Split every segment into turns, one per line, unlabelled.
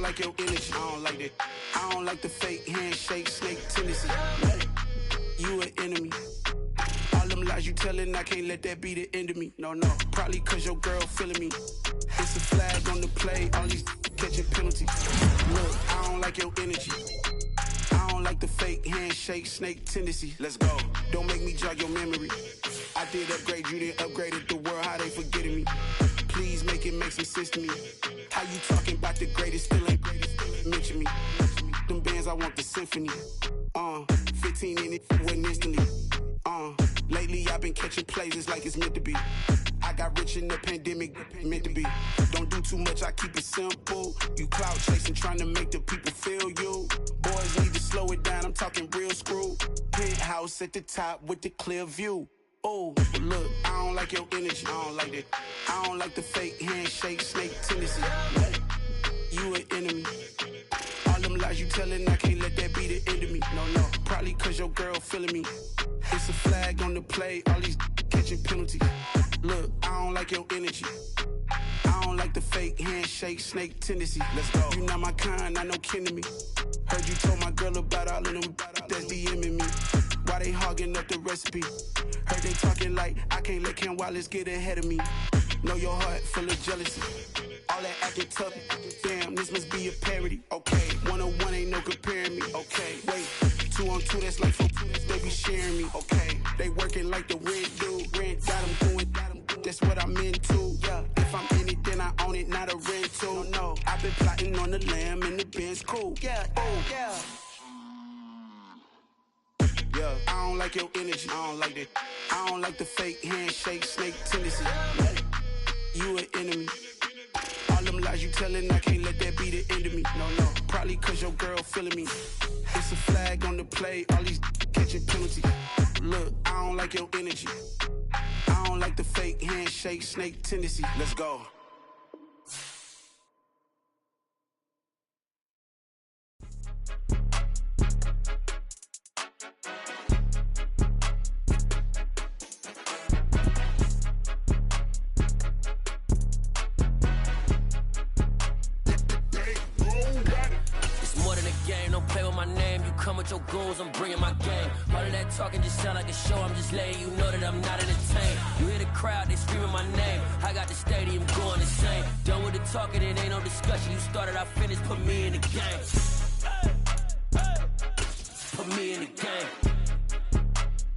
like your energy. I don't like that. I don't like the fake handshake, snake tendency. You an enemy. All them lies you telling, I can't let that be the end of me. No, probably cause your girl feeling me. It's a flag on the play, all these catching penalties. Look, I don't like your energy. I don't like the fake handshake, snake tendency. Let's go. Don't make me jog your memory. I did upgrade you, then upgraded the world, how they forgetting me. Please make it make some sense to me. How you talking about the greatest, still ain't mention me. Them bands, I want the symphony. 15 in it, went instantly. Lately I've been catching plays, it's like it's meant to be. I got rich in the pandemic, meant to be. Don't do too much, I keep it simple. You clout chasing, trying to make the people feel you. Boys need to slow it down, I'm talking real screw. Penthouse at the top with the clear view. Oh, look, I don't like your energy, I don't like that. I don't like the fake handshake, snake tendency. You an enemy. All them lies you telling, I can't let that be the end of me. No, probably cause your girl feeling me. It's a flag on the play, all these catching penalties. Look, I don't like your energy. I don't like the fake handshake, snake tendency. Let's go. You not my kind, I know kin to me. Heard you told my girl about all of them that's DMing me. Why they hogging up the recipe? Heard they talking like I can't let Ken Wallace get ahead of me. Know your heart full of jealousy. All that acting tough, damn, this must be a parody. Okay, 1-on-1 ain't no comparing me. Okay, wait, 2-on-2, that's like 4, they be sharing me. Okay, they working like the rent dude. Rent got them going, that's what I'm into. Yeah, if I'm in it, then I own it, not a rental. No, I've been plotting on the lamb and the Benz cool. Yeah, oh, yeah. Yeah, I don't like your energy, I don't like that. I don't like the fake handshake, snake tendency. You an enemy. All them lies you telling, I can't let that be the end of me. No, probably cause your girl feeling me. It's a flag on the play, all these catching penalties. Look, I don't like your energy. I don't like the fake handshake, snake tendency. Let's go.
Your goals, I'm bringing my game. All of that talking just sound like a show. I'm just letting you know that I'm not entertained. You hear the crowd, they screaming my name. I got the stadium going insane. Done with the talking, it ain't no discussion. You started, I finished, put me in the game. Put me in the game.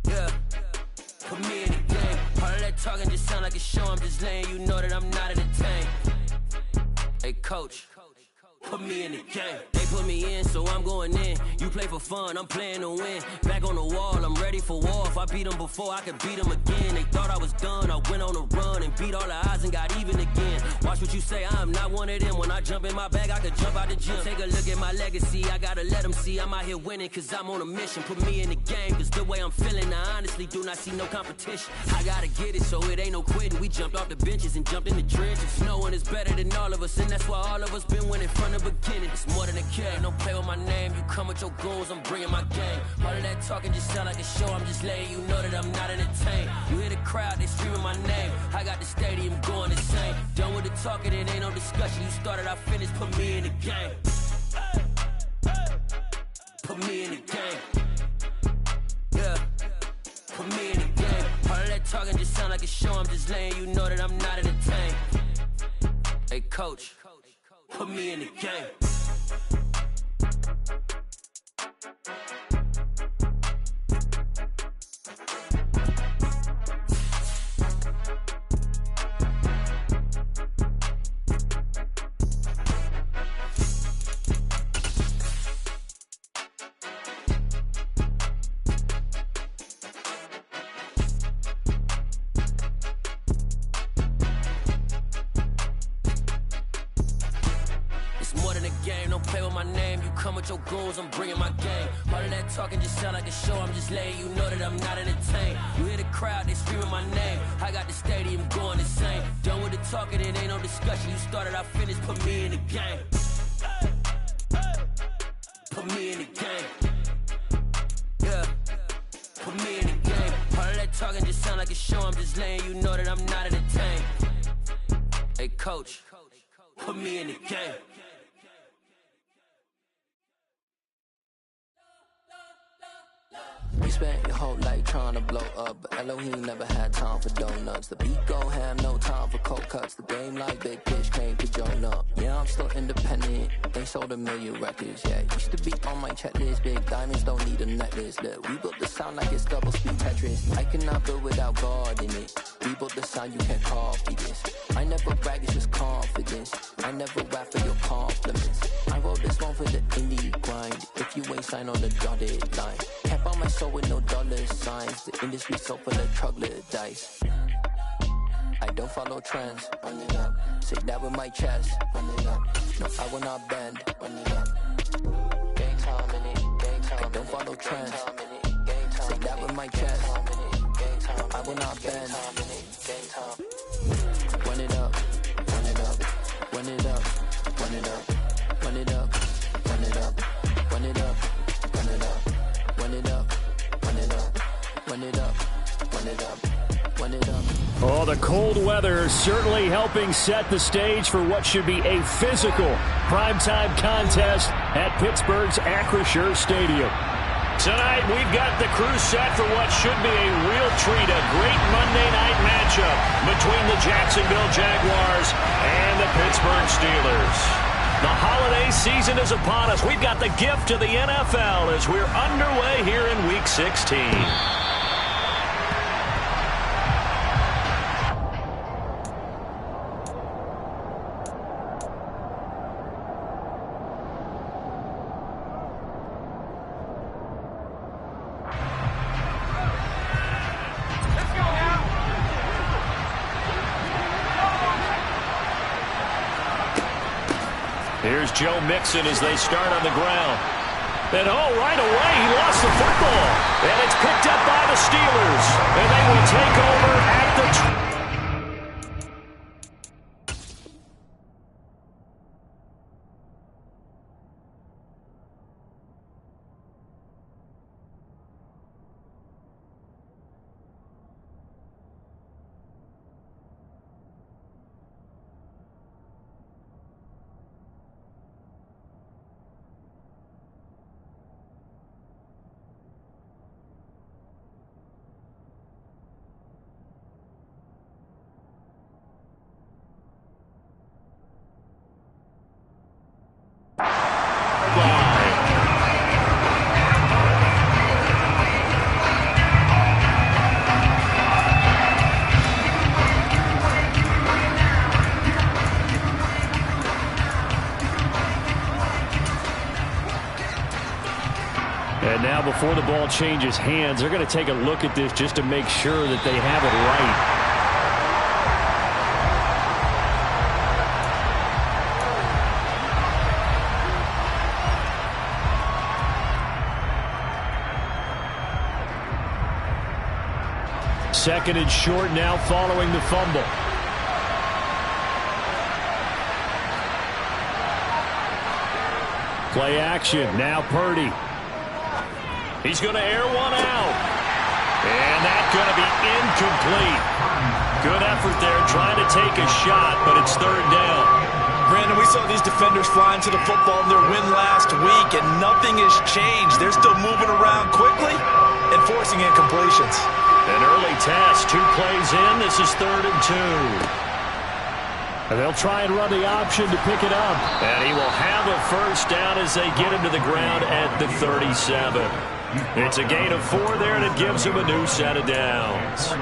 Yeah, put me in the game. All of that talking just sound like a show. I'm just letting you know that I'm not entertained. Hey, coach, put me in the game. They put me in, so I'm going in. You play for fun, I'm playing to win. Back on the wall, I'm ready for war. If I beat them before, I could beat them again. They thought I was done, I went on a run and beat all the odds and got even again. Watch what you say, I'm not one of them. When I jump in my bag, I could jump out the gym. Take a look at my legacy, I gotta let them see I'm out here winning, cause I'm on a mission. Put me in the game, cause the way I'm feeling, I honestly do not see no competition. I gotta get it, so it ain't no quitting. We jumped off the benches and jumped in the trenches. No one is better than all of us, and that's why all of us been winning from the beginning. It's more than a kid, don't play with my name. You come with your goals, I'm bringing my game. All of that talking just sound like a show. I'm just letting you know that I'm not entertained. You hear the crowd, they screaming my name. I got the stadium going insane. Done with the talking, it ain't no discussion. You started, I finished, put me in the game. Put me in the game. Yeah, put me in the game. All of that talking just sound like a show. I'm just letting you know that I'm not entertained. Hey, coach, put me in the game. Your goals, I'm bringing my game. All of that talking just sound like a show. I'm just letting you know that I'm not entertained. You hear the crowd, they screaming my name. I got the stadium going insane. Done with the talking, it ain't no discussion. You started, I finished, put me in the game. Put me in the game. Yeah, put me in the game. All of that talking just sound like a show. I'm just letting you know that I'm not entertained. Hey, coach, put me in the game. You spent your whole life trying to blow up, but Elohim never had time for donuts. The beat go ham, no time for cold cuts. The game like Big Fish came to join up. Yeah, I'm still independent. They sold 1 million records, yeah. Used to be on my checklist. Big diamonds don't need a necklace. Look, we built the sound like it's double speed Tetris. I cannot build without God in it. We built the sound, you can't copy this. I never brag, it's just confidence. I never rap for your compliments. I wrote this one for the indie grind. If you ain't signed on the dotted line, can't buy my soul with no dollar signs. The industry so full of troglodytes. I don't follow trends. Run it up. Say that with my chest. Run it up. No, I will not bend. Run it up. Gang time in it. Gang time. I don't follow trends. Say that with my chest. I will not bend. Run it up. Run it up. Run it up. Run it up. Run it up. Run it up. Run it up. Run it up. Run it up. Run it up. Run it up. Run it up. Run it up.
Oh, the cold weather certainly helping set the stage for what should be a physical primetime contest at Pittsburgh's Acrisure Stadium. Tonight, we've got the crew set for what should be a real treat, a great Monday night matchup between the Jacksonville Jaguars and the Pittsburgh Steelers. The holiday season is upon us. We've got the gift to the NFL as we're underway here in Week 16. Here's Joe Mixon as they start on the ground. And right away, he lost the football. And it's picked up by the Steelers. And they will take over at the... And now before the ball changes hands, they're going to take a look at this just to make sure that they have it right. Second and short now following the fumble. Play action. Now Purdy. He's going to air one out. And that's going to be incomplete. Good effort there trying to take a shot, but it's third down.
Brandon, we saw these defenders flying to the football in their win last week, and nothing has changed. They're still moving around quickly and forcing incompletions.
An early test. 2 plays in. This is 3rd and 2. And they'll try and run the option to pick it up. And he will have a first down as they get him to the ground at the 37. It's a gain of 4 there, and it gives him a new set of downs.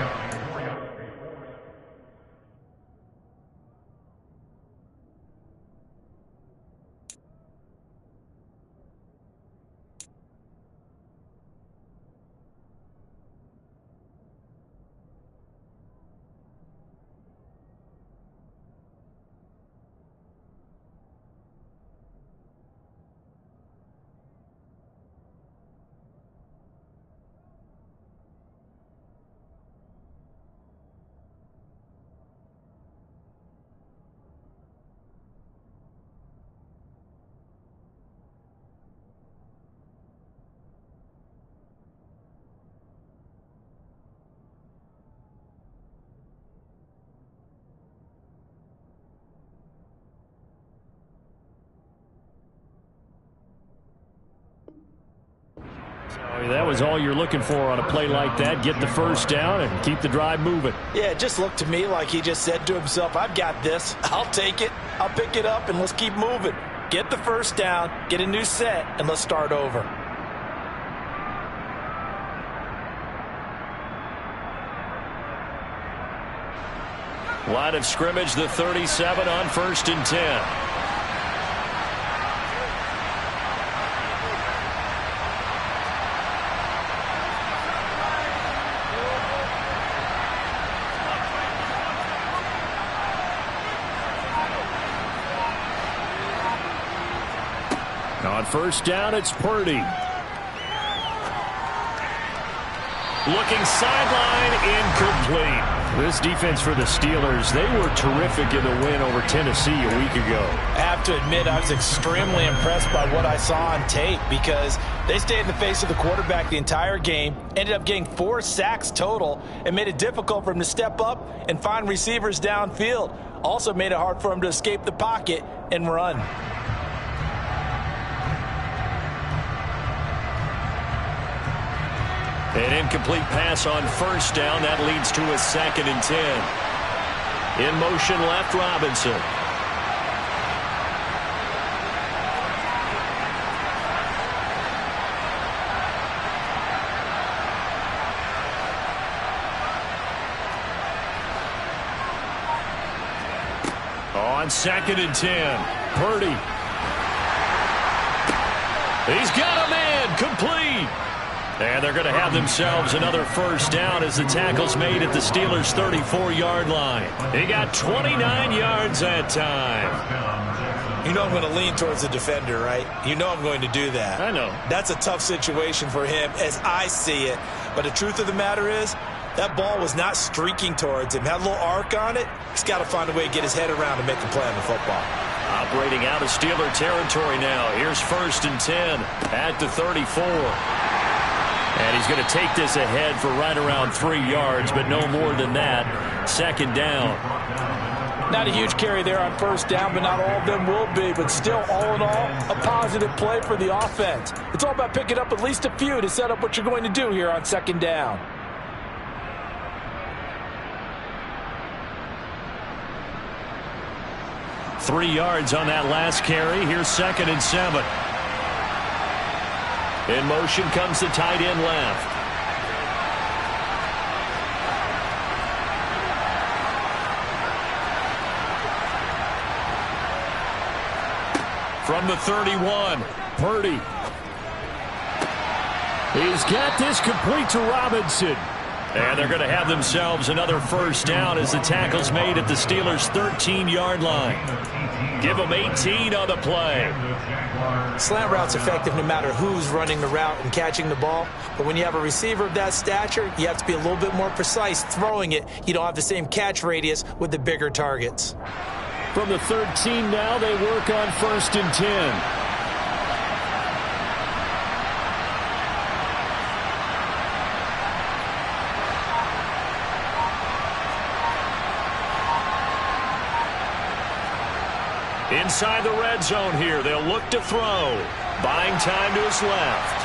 That was all you're looking for on a play like that. Get the first down and keep the drive moving.
Yeah, it just looked to me like he just said to himself, I've got this. I'll take it. I'll pick it up, and let's keep moving. Get the first down, get a new set, and let's start over.
Line of scrimmage, the 37 on 1st and 10. On 1st down, it's Purdy. Looking sideline, incomplete. This defense for the Steelers, they were terrific in the win over Tennessee a week ago.
I have to admit, I was extremely impressed by what I saw on tape because they stayed in the face of the quarterback the entire game, ended up getting 4 sacks total, and made it difficult for him to step up and find receivers downfield. Also made it hard for him to escape the pocket and run.
An incomplete pass on 1st down. That leads to a 2nd and 10. In motion left, Robinson. On 2nd and 10. Purdy. He's got a man. Complete. And they're going to have themselves another first down as the tackle's made at the Steelers' 34-yard line. He got 29 yards that time.
You know I'm going to lean towards the defender, right? You know I'm going to do that.
I know.
That's a tough situation for him as I see it. But the truth of the matter is, that ball was not streaking towards him. Had a little arc on it. He's got to find a way to get his head around and make a play on the football.
Operating out of Steeler territory now. Here's 1st and 10 at the 34. And he's going to take this ahead for right around 3 yards, but no more than that. 2nd down.
Not a huge carry there on 1st down, but not all of them will be. But still, all in all, a positive play for the offense. It's all about picking up at least a few to set up what you're going to do here on 2nd down.
Three yards on that last carry. Here's 2nd and 7. In motion comes the tight end left. From the 31, Purdy. He's got this complete to Robinson. And they're going to have themselves another first down as the tackle's made at the Steelers' 13-yard line. Give them 18 on the play.
Slant route's effective no matter who's running the route and catching the ball. But when you have a receiver of that stature, you have to be a little bit more precise throwing it. You don't have the same catch radius with the bigger targets.
From the 13 now, they work on 1st and 10. Inside the red zone here. They'll look to throw. Buying time to his left.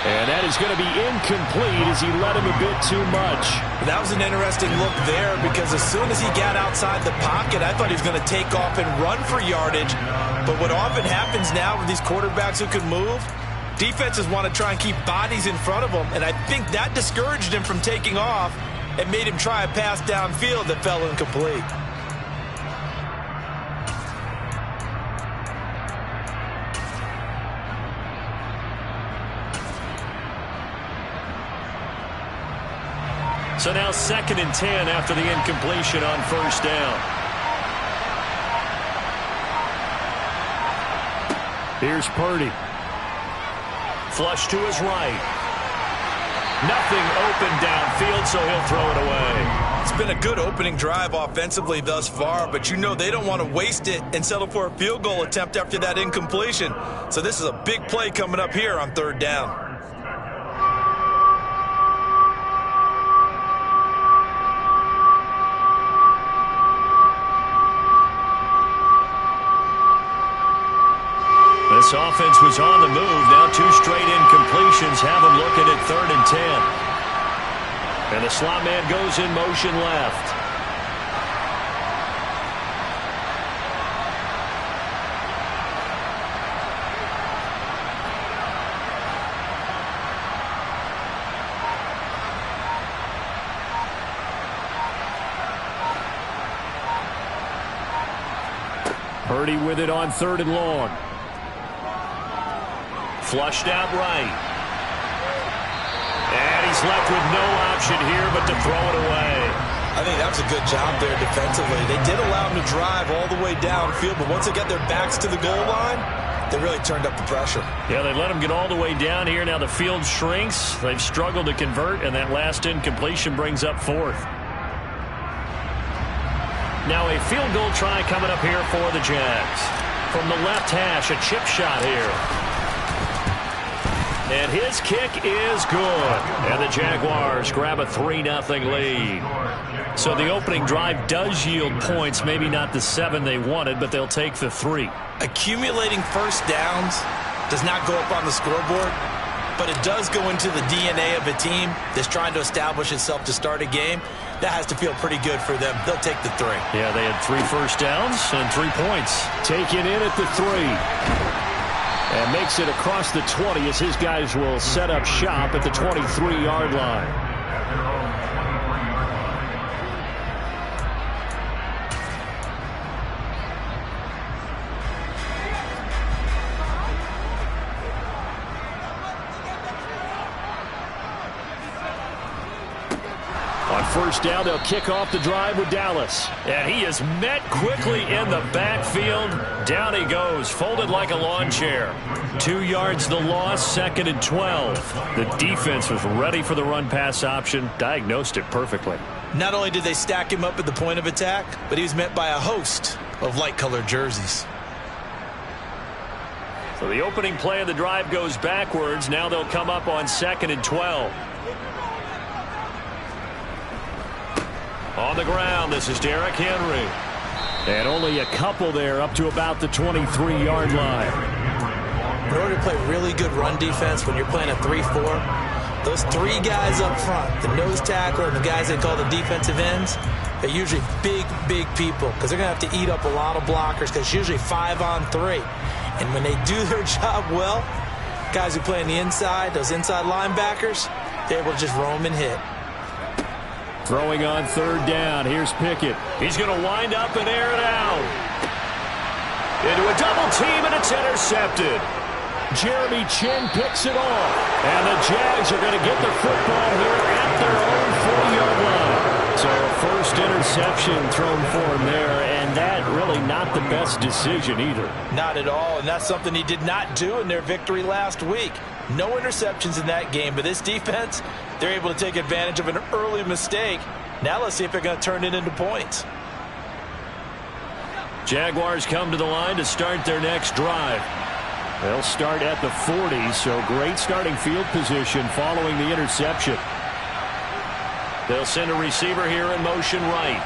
And that is going to be incomplete as he led him a bit too much.
That was an interesting look there because as soon as he got outside the pocket, I thought he was going to take off and run for yardage. But what often happens now with these quarterbacks who can move, defenses want to try and keep bodies in front of them. And I think that discouraged him from taking off and made him try a pass downfield that fell incomplete.
So now 2nd and 10 after the incompletion on 1st down. Here's Purdy. Flush to his right. Nothing open downfield, so he'll throw it away.
It's been a good opening drive offensively thus far, but you know they don't want to waste it and settle for a field goal attempt after that incompletion. So this is a big play coming up here on 3rd down.
This offense was on the move. Now 2 straight incompletions have them looking at 3rd and 10. And the slot man goes in motion left. Purdy with it on 3rd and long. Flushed out right. And he's left with no option here but to throw it away.
I think that was a good job there defensively. They did allow him to drive all the way downfield, but once they got their backs to the goal line, they really turned up the pressure.
Yeah, they let him get all the way down here. Now the field shrinks. They've struggled to convert, and that last incompletion brings up 4th. Now a field goal try coming up here for the Jags. From the left hash, a chip shot here. And his kick is good. And the Jaguars grab a 3-0 lead. So the opening drive does yield points. Maybe not the 7 they wanted, but they'll take the 3.
Accumulating first downs does not go up on the scoreboard, but it does go into the DNA of a team that's trying to establish itself to start a game. That has to feel pretty good for them. They'll take the 3.
Yeah, they had 3 first downs and 3 points. Taken in at the 3. And makes it across the 20 as his guys will set up shop at the 23-yard line. On first down, they'll kick off the drive with Dallas. And he is met quickly in the backfield. Down he goes, folded like a lawn chair. 2 yards the loss, 2nd and 12. The defense was ready for the run-pass option, diagnosed it perfectly.
Not only did they stack him up at the point of attack, but he was met by a host of light-colored jerseys.
So the opening play of the drive goes backwards. Now they'll come up on 2nd and 12. On the ground, this is Derrick Henry. And only a couple there up to about the 23-yard line.
In order to play really good run defense when you're playing a 3-4, those 3 guys up front, the nose tackle and the guys they call the defensive ends, they're usually big people because they're going to have to eat up a lot of blockers because it's usually 5 on 3. And when they do their job well, guys who play on the inside, those inside linebackers, they're able to just roam and hit.
Throwing on 3rd down. Here's Pickett. He's going to wind up and air it out. Into a double team, and it's intercepted. Jeremy Chinn picks it off. And the Jags are going to get the football here at their own 40-yard line. So first interception thrown for him there, and that really not the best decision either.
Not at all, and that's something he did not do in their victory last week. No interceptions in that game, but this defense, they're able to take advantage of an early mistake. Now let's see if they're going to turn it into points.
Jaguars come to the line to start their next drive. They'll start at the 40, so great starting field position following the interception. They'll send a receiver here in motion right.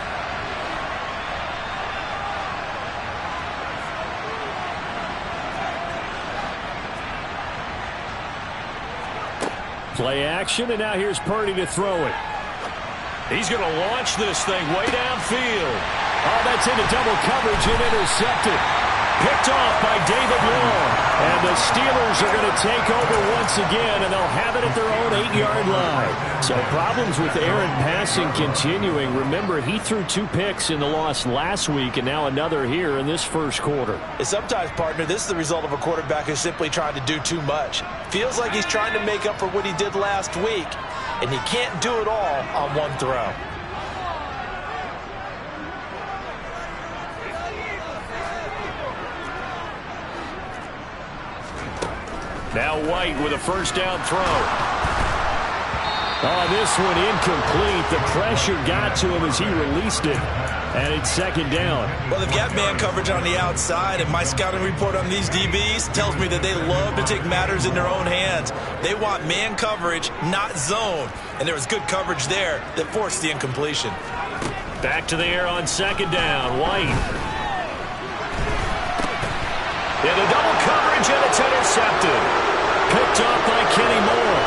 Play action, and now here's Purdy to throw it. He's going to launch this thing way downfield. Oh, that's into double coverage and intercepted. Picked off by David Long. And the Steelers are going to take over once again, and they'll have it at their own 8-yard line. So problems with Aaron passing continuing. Remember, he threw 2 picks in the loss last week, and now another here in this first quarter.
And sometimes, partner, this is the result of a quarterback who's simply trying to do too much. Feels like he's trying to make up for what he did last week, and he can't do it all on one throw.
Now White with a first down throw. Oh, this one incomplete. The pressure got to him as he released it. And it's 2nd down.
Well, they've got man coverage on the outside, and my scouting report on these DBs tells me that they love to take matters in their own hands. They want man coverage, not zone. And there was good coverage there that forced the incompletion.
Back to the air on 2nd down. White. In a double coverage, and it's intercepted. Picked off by Kenny Moore.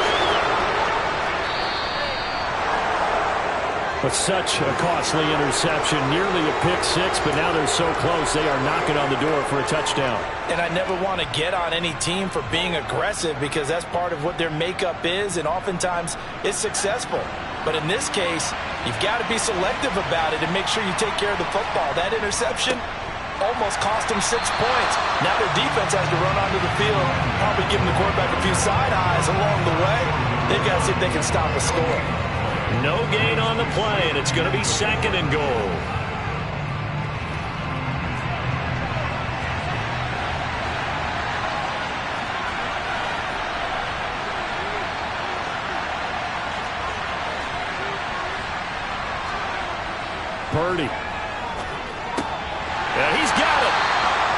But such a costly interception, nearly a pick six, but now they're so close they are knocking on the door for a touchdown.
And I never want to get on any team for being aggressive because that's part of what their makeup is, and oftentimes it's successful. But in this case, you've got to be selective about it and make sure you take care of the football. That interception almost cost them 6 points. Now their defense has to run onto the field, probably giving the quarterback a few side eyes along the way. They've got to see if they can stop a score.
No gain on the play, and it's going to be 2nd and goal. Purdy. Yeah, he's got it.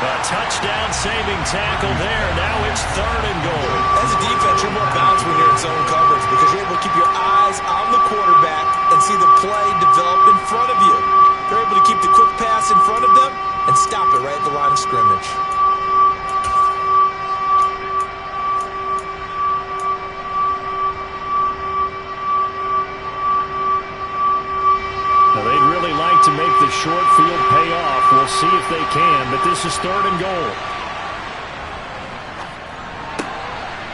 A touchdown-saving tackle there. Now it's 3rd and goal.
As a defense, you're more balanced when you're in zone coverage because you're able to keep your eyes on the quarterback and see the play develop in front of you. They're able to keep the quick pass in front of them and stop it right at the line of scrimmage.
Now, they'd really like to make the short field pay off. We'll see if they can, but this is 3rd and goal.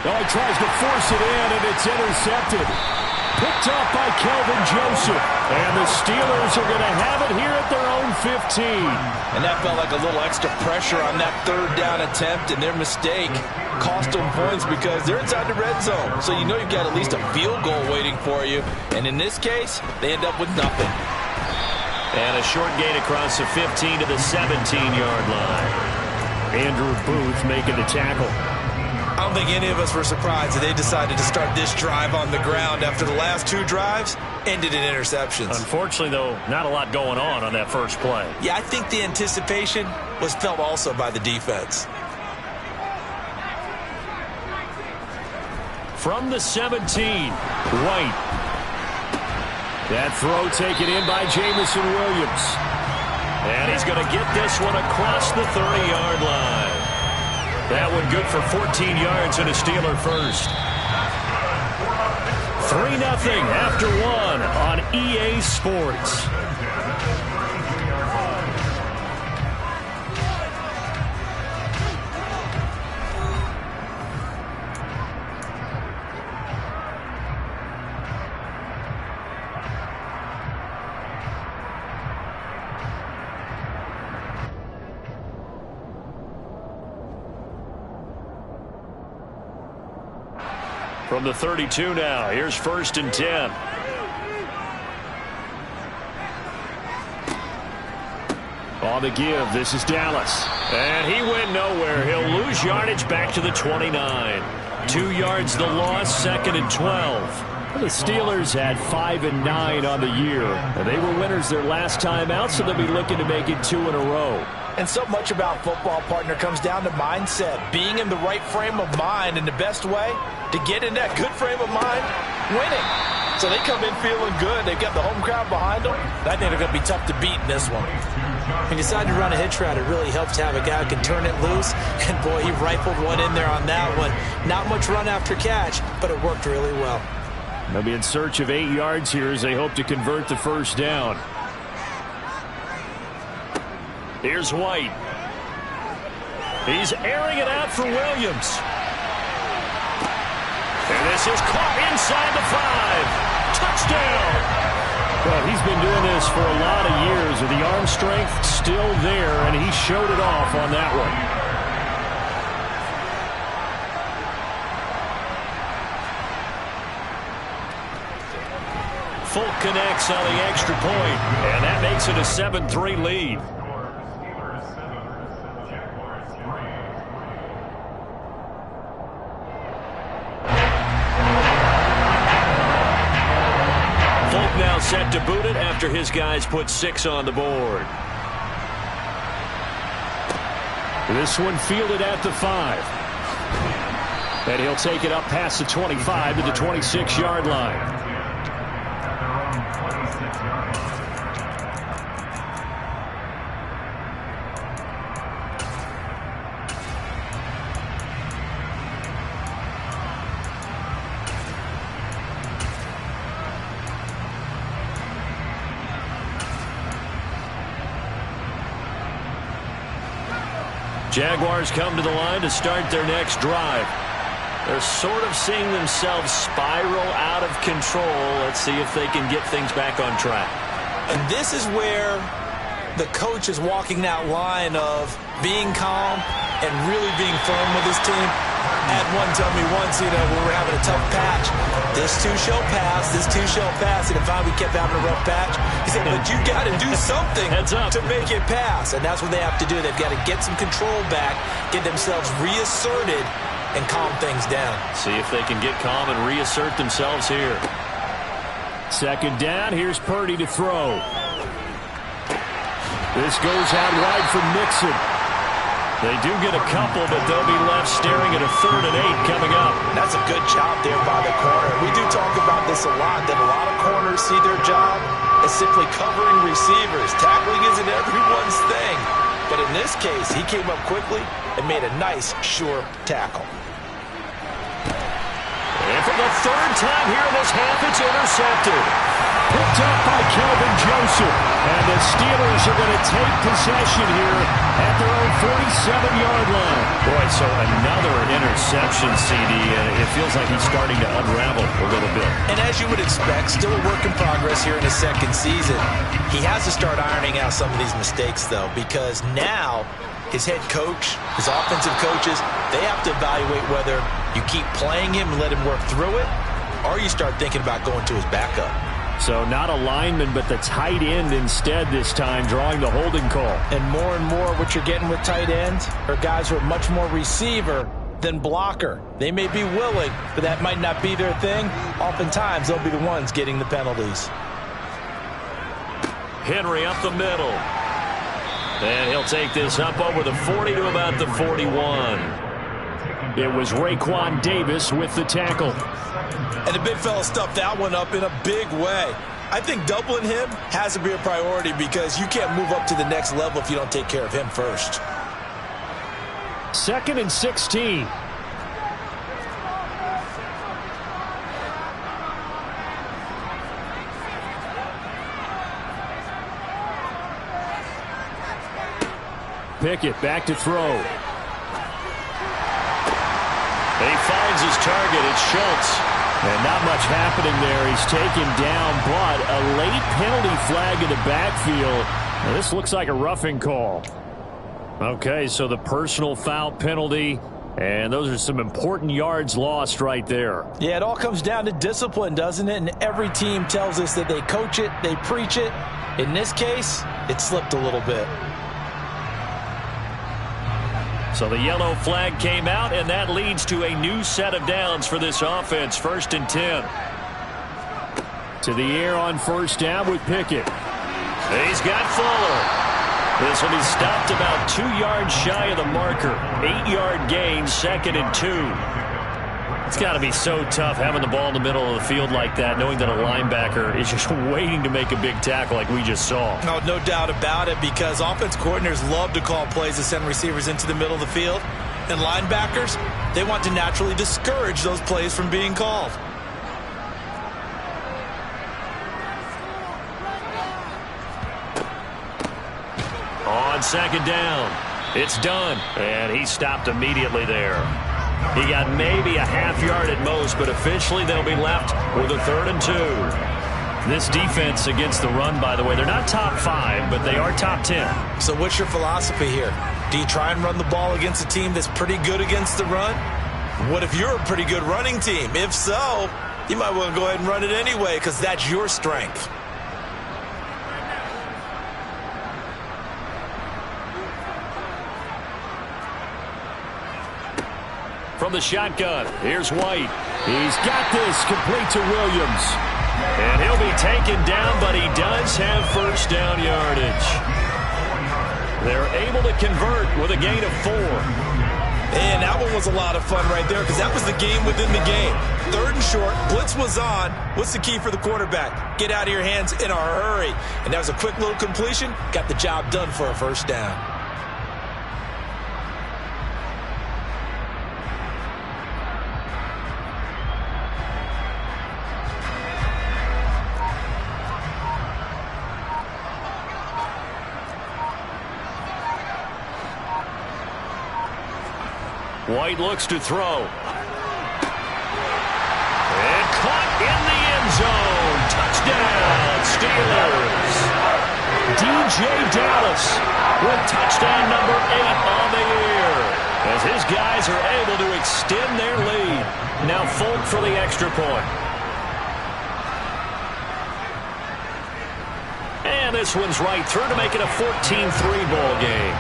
Oh, he tries to force it in, and it's intercepted. Picked off by Kelvin Joseph. And the Steelers are going to have it here at their own 15.
And that felt like a little extra pressure on that 3rd down attempt, and their mistake cost them points because they're inside the red zone. So you know you've got at least a field goal waiting for you. And in this case, they end up with nothing.
And a short gain across the 15 to the 17-yard line. Andrew Booth making the tackle.
I don't think any of us were surprised that they decided to start this drive on the ground after the last 2 drives ended in interceptions.
Unfortunately, though, not a lot going on that first play.
Yeah, I think the anticipation was felt also by the defense.
From the 17, White. That throw taken in by Jameson Williams. And he's going to get this one across the 30-yard line. That one good for 14 yards and a Steeler first. 3-0 after 1 on EA Sports. From the 32 now, here's 1st and 10. On the give, this is Dallas. And he went nowhere. He'll lose yardage back to the 29. 2 yards the loss, 2nd and 12. The Steelers had 5 and 9 on the year. And they were winners their last time out, so they'll be looking to make it 2 in a row.
And so much about football, partner, comes down to mindset. Being in the right frame of mind, and the best way to get in that good frame of mind, winning. So they come in feeling good. They've got the home crowd behind them. I think they're going to be tough to beat in this one.
When you decide to run a hitch route, it really helps to have a guy who can turn it loose. And, boy, he rifled one in there on that one. Not much run after catch, but it worked really well.
They'll be in search of 8 yards here as they hope to convert the first down. Here's White. He's airing it out for Williams. And this is caught inside the 5. Touchdown! Well, he's been doing this for a lot of years, with the arm strength still there, and he showed it off on that one. Folk connects on the extra point, and that makes it a 7-3 lead. Now set to boot it after his guys put 6 on the board. This one fielded at the 5. And he'll take it up past the 25 to the 26-yard line. Jaguars come to the line to start their next drive. They're sort of seeing themselves spiral out of control. Let's see if they can get things back on track.
And this is where the coach is walking that line of being calm and really being firm with his team. I had one tell me once, when we're having a tough patch, this too shall pass, this too shall pass. And if we kept having a rough patch, he said, but you got to do something to make it pass. And that's what they have to do. They've got to get some control back, get themselves reasserted, and calm things down.
See if they can get calm and reassert themselves here. Second down, here's Purdy to throw. This goes out wide for Mixon. They do get a couple, but they'll be left staring at a 3rd and 8 coming up.
That's a good job there by the corner. We do talk about this a lot, that a lot of corners see their job as simply covering receivers. Tackling isn't everyone's thing. But in this case, he came up quickly and made a nice, sure tackle.
And for the 3rd time here in this half, it's intercepted. Picked up by Kelvin Joseph. And the Steelers are going to take possession here at their own 47-yard line. Boy, so another interception, CD. It feels like he's starting to unravel a little bit.
And as you would expect, still a work in progress here in his second season. He has to start ironing out some of these mistakes, though, because now his head coach, his offensive coaches, they have to evaluate whether you keep playing him and let him work through it, or you start thinking about going to his backup.
So not a lineman, but the tight end instead this time, drawing the holding call.
And more what you're getting with tight ends are guys who are much more receiver than blocker. They may be willing, but that might not be their thing. Oftentimes, they'll be the ones getting the penalties.
Henry up the middle. And he'll take this up over the 40 to about the 41. It was Raekwon Davis with the tackle.
And the big fella stuffed that one up in a big way. I think doubling him has to be a priority because you can't move up to the next level if you don't take care of him first.
2nd and 16. Pickett back to throw. He finds his target. It's Schultz. And not much happening there. He's taken down, but a late penalty flag in the backfield. Now, this looks like a roughing call. Okay, so the personal foul penalty, and those are some important yards lost right there.
Yeah, it all comes down to discipline, doesn't it? And every team tells us that they coach it, they preach it. In this case, it slipped a little bit.
So the yellow flag came out, and that leads to a new set of downs for this offense. 1st and 10. To the air on 1st down with Pickett. He's got Fuller. This will be stopped about 2 yards shy of the marker. 8-yard gain, 2nd and 2. It's got to be so tough having the ball in the middle of the field like that, knowing that a linebacker is just waiting to make a big tackle like we just saw.
No doubt about it, because offense coordinators love to call plays to send receivers into the middle of the field. And linebackers, they want to naturally discourage those plays from being called.
On 2nd down, it's done. And he stopped immediately there. He got maybe a half yard at most, but officially they'll be left with a 3rd and 2. This defense against the run, by the way, they're not top 5, but they are top 10.
So what's your philosophy here? Do you try and run the ball against a team that's pretty good against the run? What if you're a pretty good running team? If so, you might want to go ahead and run it anyway because that's your strength.
From the shotgun, here's White. He's got this, complete to Williams. And he'll be taken down, but he does have 1st down yardage. They're able to convert with a gain of 4.
And that one was a lot of fun right there because that was the game within the game. 3rd and short, blitz was on. What's the key for the quarterback? Get out of your hands in a hurry. And that was a quick little completion. Got the job done for a 1st down.
White looks to throw. And caught in the end zone. Touchdown, Steelers. DJ Dallas with touchdown number 8 on the year, as his guys are able to extend their lead. Now Folk for the extra point. And this one's right through to make it a 14-3 ball game.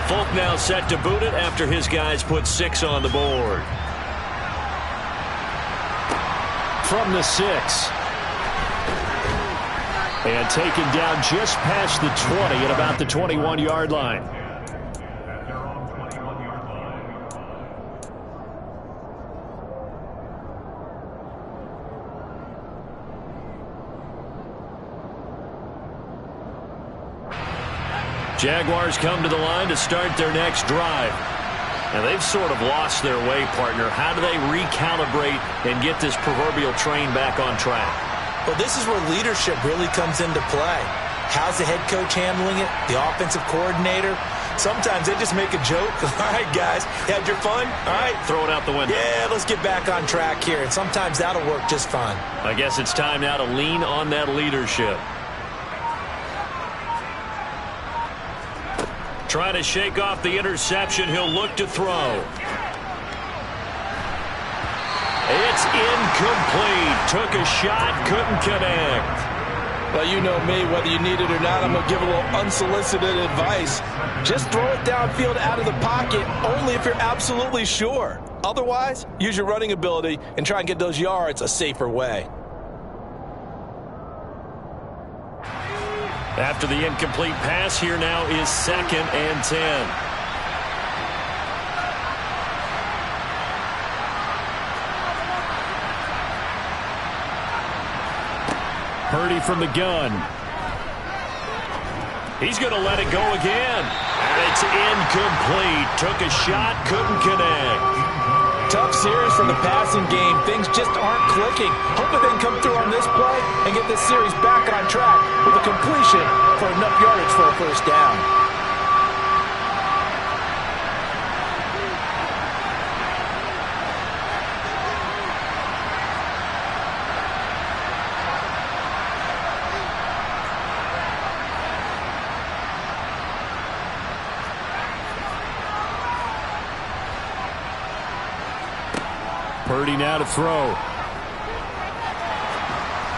Folk now set to boot it after his guys put 6 on the board. From the 6. And taken down just past the 20 at about the 21-yard line. Jaguars come to the line to start their next drive. And they've sort of lost their way, partner. How do they recalibrate and get this proverbial train back on track?
Well, this is where leadership really comes into play. How's the head coach handling it? The offensive coordinator? Sometimes they just make a joke. All right, guys, you had your fun? All right.
Throw it out the window.
Yeah, let's get back on track here. And sometimes that'll work just fine.
I guess it's time now to lean on that leadership. Trying to shake off the interception. He'll look to throw. It's incomplete. Took a shot, couldn't connect.
Well, you know me, whether you need it or not, I'm going to give a little unsolicited advice. Just throw it downfield out of the pocket, only if you're absolutely sure. Otherwise, use your running ability and try and get those yards a safer way.
After the incomplete pass, here now is 2nd and 10. Purdy from the gun. He's going to let it go again. And it's incomplete. Took a shot, couldn't connect.
Tough series from the passing game. Things just aren't clicking. Hope they can come through on this play and get this series back on track with a completion for enough yardage for a first down.
Purdy now to throw.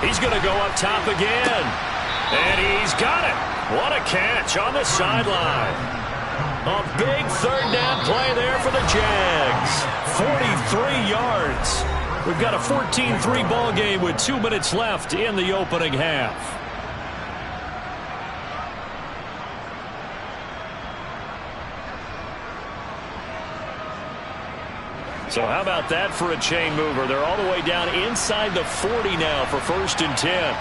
He's going to go up top again. And he's got it. What a catch on the sideline. A big third down play there for the Jags. 43 yards. We've got a 14-3 ball game with 2 minutes left in the opening half. So how about that for a chain mover? They're all the way down inside the 40 now for 1st and 10.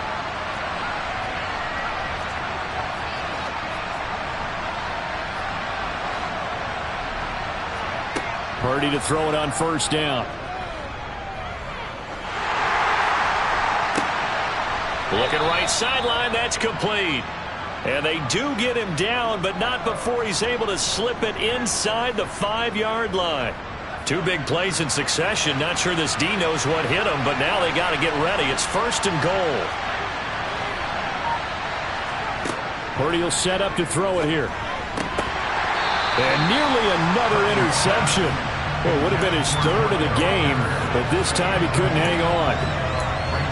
Purdy to throw it on 1st down. Looking right sideline, that's complete. And they do get him down, but not before he's able to slip it inside the 5-yard line. 2 big plays in succession. Not sure this D knows what hit him, but now they got to get ready. It's 1st and goal. Purdy will set up to throw it here. And nearly another interception. Well, it would have been his 3rd of the game, but this time he couldn't hang on.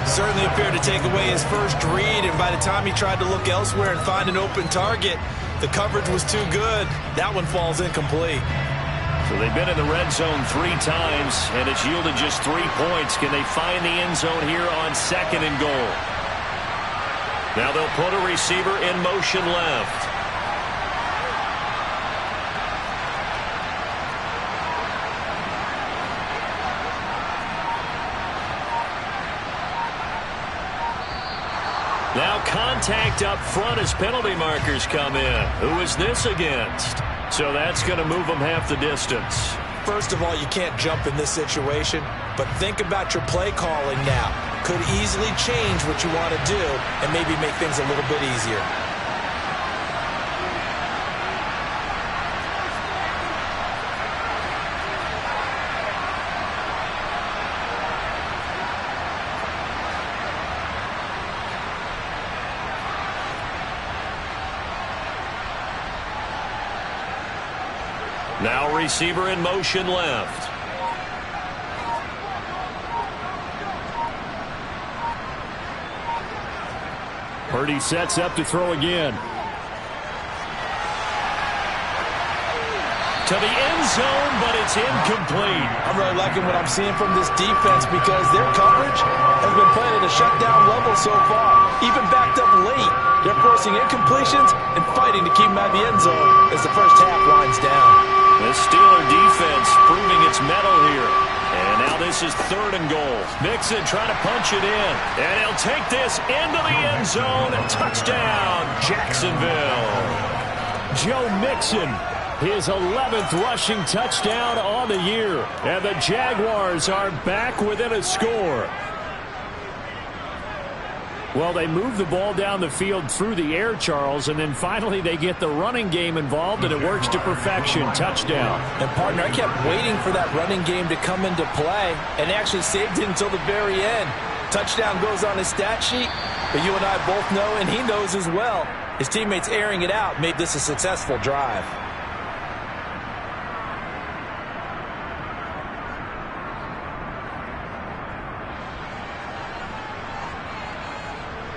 Certainly appeared to take away his first read, and by the time he tried to look elsewhere and find an open target, the coverage was too good. That one falls incomplete.
So they've been in the red zone 3 times, and it's yielded just 3 points. Can they find the end zone here on 2nd and goal? Now they'll put a receiver in motion left. Now contact up front as penalty markers come in. Who is this against? So that's going to move them half the distance.
First of all, you can't jump in this situation, but think about your play calling now. Could easily change what you want to do and maybe make things a little bit easier.
Now receiver in motion left. Purdy sets up to throw again. To the end zone, but it's incomplete.
I'm really liking what I'm seeing from this defense because their coverage has been playing at a shutdown level so far. Even backed up late, they're forcing incompletions and fighting to keep them out of the end zone as the first half winds down.
The Steeler defense proving its mettle here. And now this is 3rd and goal. Mixon trying to punch it in. And he'll take this into the end zone. Touchdown, Jacksonville. Joe Mixon, his 11th rushing touchdown on the year. And the Jaguars are back within a score. Well, they move the ball down the field through the air, Charles, and then finally they get the running game involved, and it works to perfection. Touchdown.
And, partner, I kept waiting for that running game to come into play, and actually saved it until the very end. Touchdown goes on his stat sheet, but you and I both know, and he knows as well, his teammates airing it out made this a successful drive.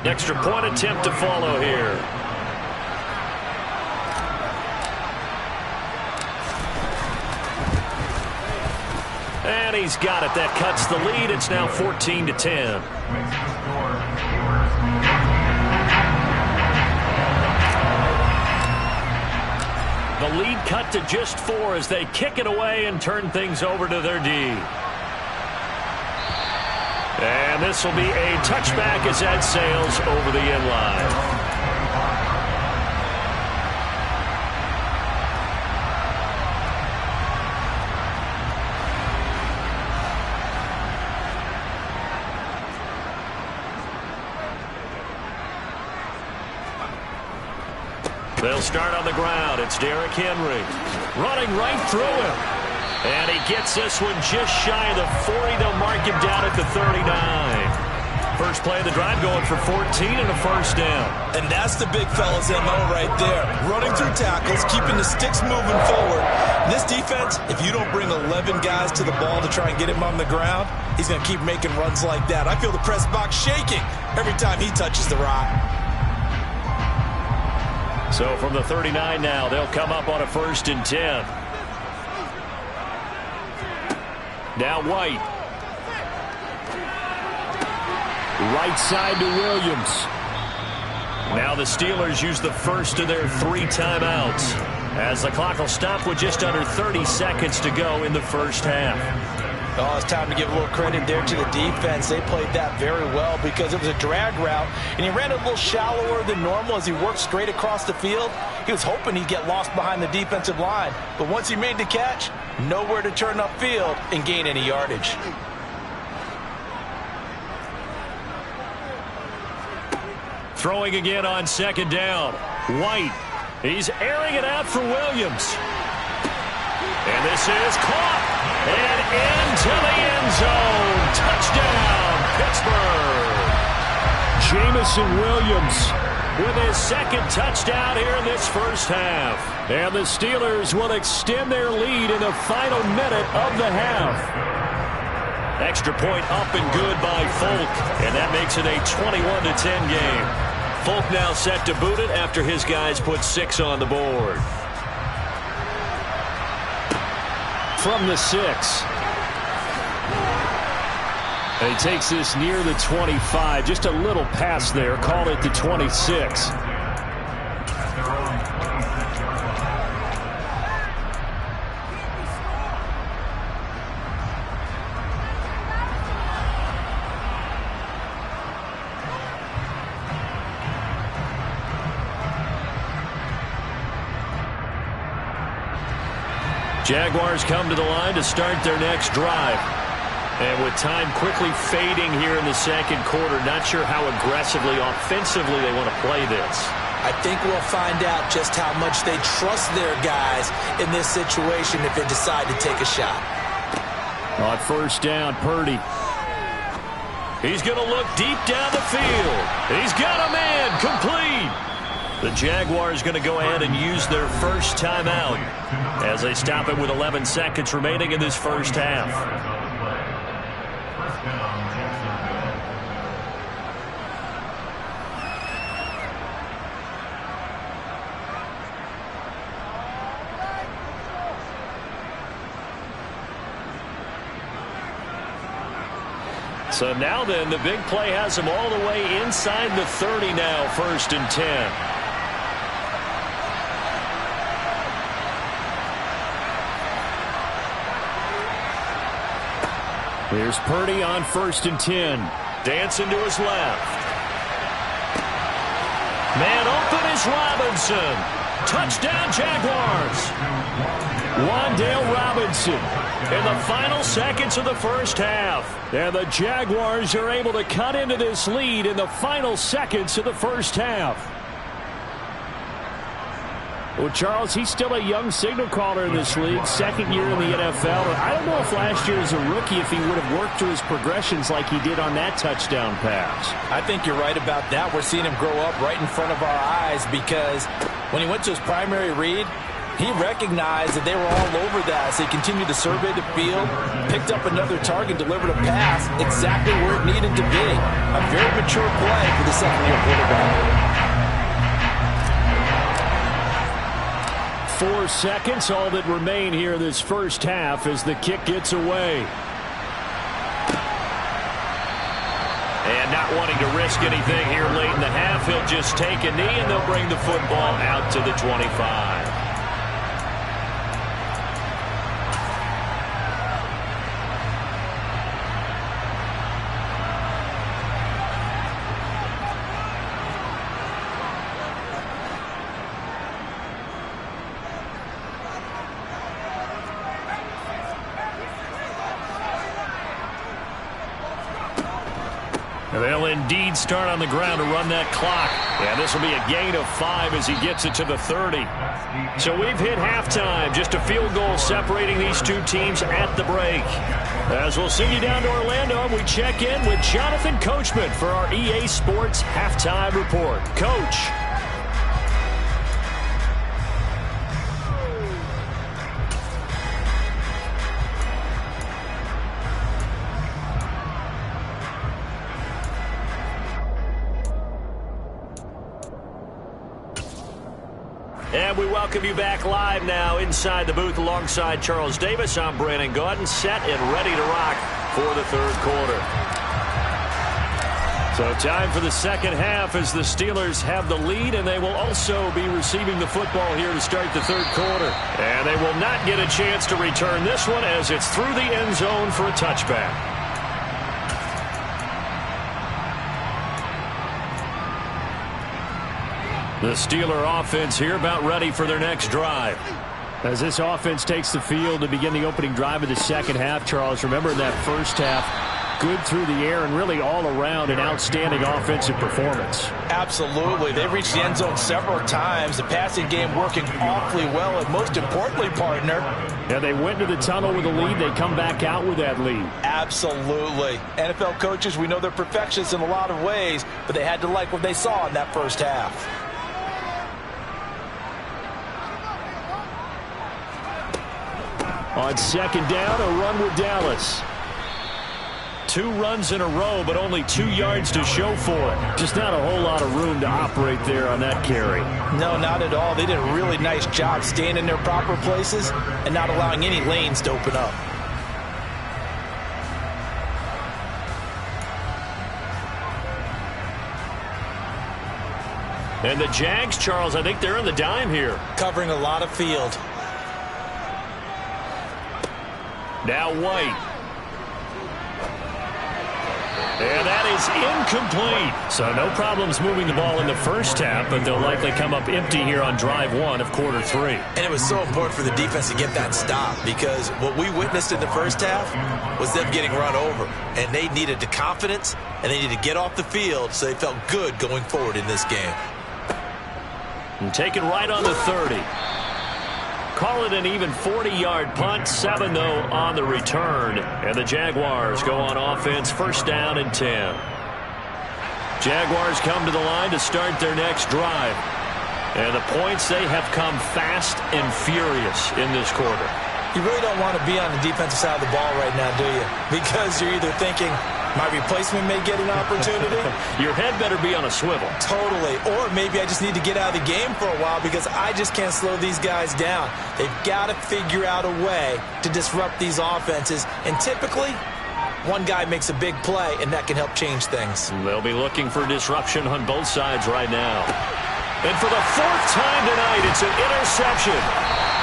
Extra point attempt to follow here. And he's got it. That cuts the lead. It's now 14-10. The lead cut to just 4 as they kick it away and turn things over to their D. And this will be a touchback as that sails over the end line. They'll start on the ground. It's Derrick Henry running right through him. And he gets this one just shy of the 40. They'll mark him down at the 39. First play of the drive going for 14 and a first down.
And that's the big fella's MO right there. Running through tackles, keeping the sticks moving forward. This defense, if you don't bring 11 guys to the ball to try and get him on the ground, he's going to keep making runs like that. I feel the press box shaking every time he touches the rock.
So from the 39 now, they'll come up on a 1st and 10. Now White. Right side to Williams. Now the Steelers use the first of their 3 timeouts as the clock will stop with just under 30 seconds to go in the first half.
Oh, it's time to give a little credit there to the defense. They played that very well because it was a drag route, and he ran a little shallower than normal as he worked straight across the field. He was hoping he'd get lost behind the defensive line, but once he made the catch, nowhere to turn upfield and gain any yardage.
Throwing again on 2nd down. White. He's airing it out for Williams. And this is caught. And into the end zone. Touchdown, Pittsburgh. Jameson Williams with his 2nd touchdown here in this first half. And the Steelers will extend their lead in the final minute of the half. Extra point up and good by Folk. And that makes it a 21-10 game. Folk now set to boot it after his guys put 6 on the board. From the 6. And he takes this near the 25. Just a little pass there. Call it the 26. Jaguars come to the line to start their next drive. And with time quickly fading here in the 2nd quarter, not sure how aggressively, offensively they want to play this.
I think we'll find out just how much they trust their guys in this situation if they decide to take a shot.
On 1st down, Purdy. He's going to look deep down the field. He's got a man complete. The Jaguars going to go ahead and use their first timeout as they stop it with 11 seconds remaining in this first half. So now then, the big play has them all the way inside the 30 now, 1st and 10. Here's Purdy on 1st and 10. Dancing to his left. Man open is Robinson. Touchdown Jaguars. Wan'Dale Robinson in the final seconds of the first half. And the Jaguars are able to cut into this lead in the final seconds of the first half. Well, Charles, he's still a young signal caller in this league, 2nd year in the NFL. I don't know if last year as a rookie if he would have worked through his progressions like he did on that touchdown pass.
I think you're right about that. We're seeing him grow up right in front of our eyes because when he went to his primary read, he recognized that they were all over that. So he continued to survey the field, picked up another target, delivered a pass exactly where it needed to be. A very mature play for the second-year quarterback.
4 seconds, all that remain here this first half as the kick gets away. And not wanting to risk anything here late in the half, he'll just take a knee and they'll bring the football out to the 25. They'll indeed start on the ground to run that clock. And this will be a gain of 5 as he gets it to the 30. So we've hit halftime. Just a field goal separating these two teams at the break. As we'll send you down to Orlando, we check in with Jonathan Coachman for our EA Sports Halftime Report. Coach. And we welcome you back live now inside the booth alongside Charles Davis. I'm Brandon Gaudin, set and ready to rock for the third quarter. So time for the second half as the Steelers have the lead, and they will also be receiving the football here to start the third quarter. And they will not get a chance to return this one as it's through the end zone for a touchback. The Steeler offense here about ready for their next drive. As this offense takes the field to begin the opening drive of the second half, Charles, remember in that first half, good through the air and really all around an outstanding offensive performance.
Absolutely. They reached the end zone several times. The passing game working awfully well, and most importantly, partner.
Yeah, they went into the tunnel with a lead. They come back out with that lead.
Absolutely. NFL coaches, we know they're perfectionists in a lot of ways, but they had to like what they saw in that first half.
On second down, a run with Dallas. 2 runs in a row, but only 2 yards to show for it. Just not a whole lot of room to operate there on that carry.
No, not at all. They did a really nice job staying in their proper places and not allowing any lanes to open up.
And the Jags, Charles, I think they're in the dime here.
Covering a lot of field.
Now White. And that is incomplete. So no problems moving the ball in the first half, but they'll likely come up empty here on drive 1 of quarter 3.
And it was so important for the defense to get that stop because what we witnessed in the first half was them getting run over. And they needed the confidence, and they needed to get off the field so they felt good going forward in this game.
And taken right on the 30. Call it an even 40-yard punt, 7 though on the return. And the Jaguars go on offense, first down and 10. Jaguars come to the line to start their next drive. And the points, they have come fast and furious in this quarter.
You really don't want to be on the defensive side of the ball right now, do you? Because you're either thinking, my replacement may get an opportunity.
Your head better be on a swivel.
Totally. Or maybe I just need to get out of the game for a while because I just can't slow these guys down. They've got to figure out a way to disrupt these offenses. And typically, one guy makes a big play, and that can help change things.
They'll be looking for disruption on both sides right now. And for the fourth time tonight, it's an interception.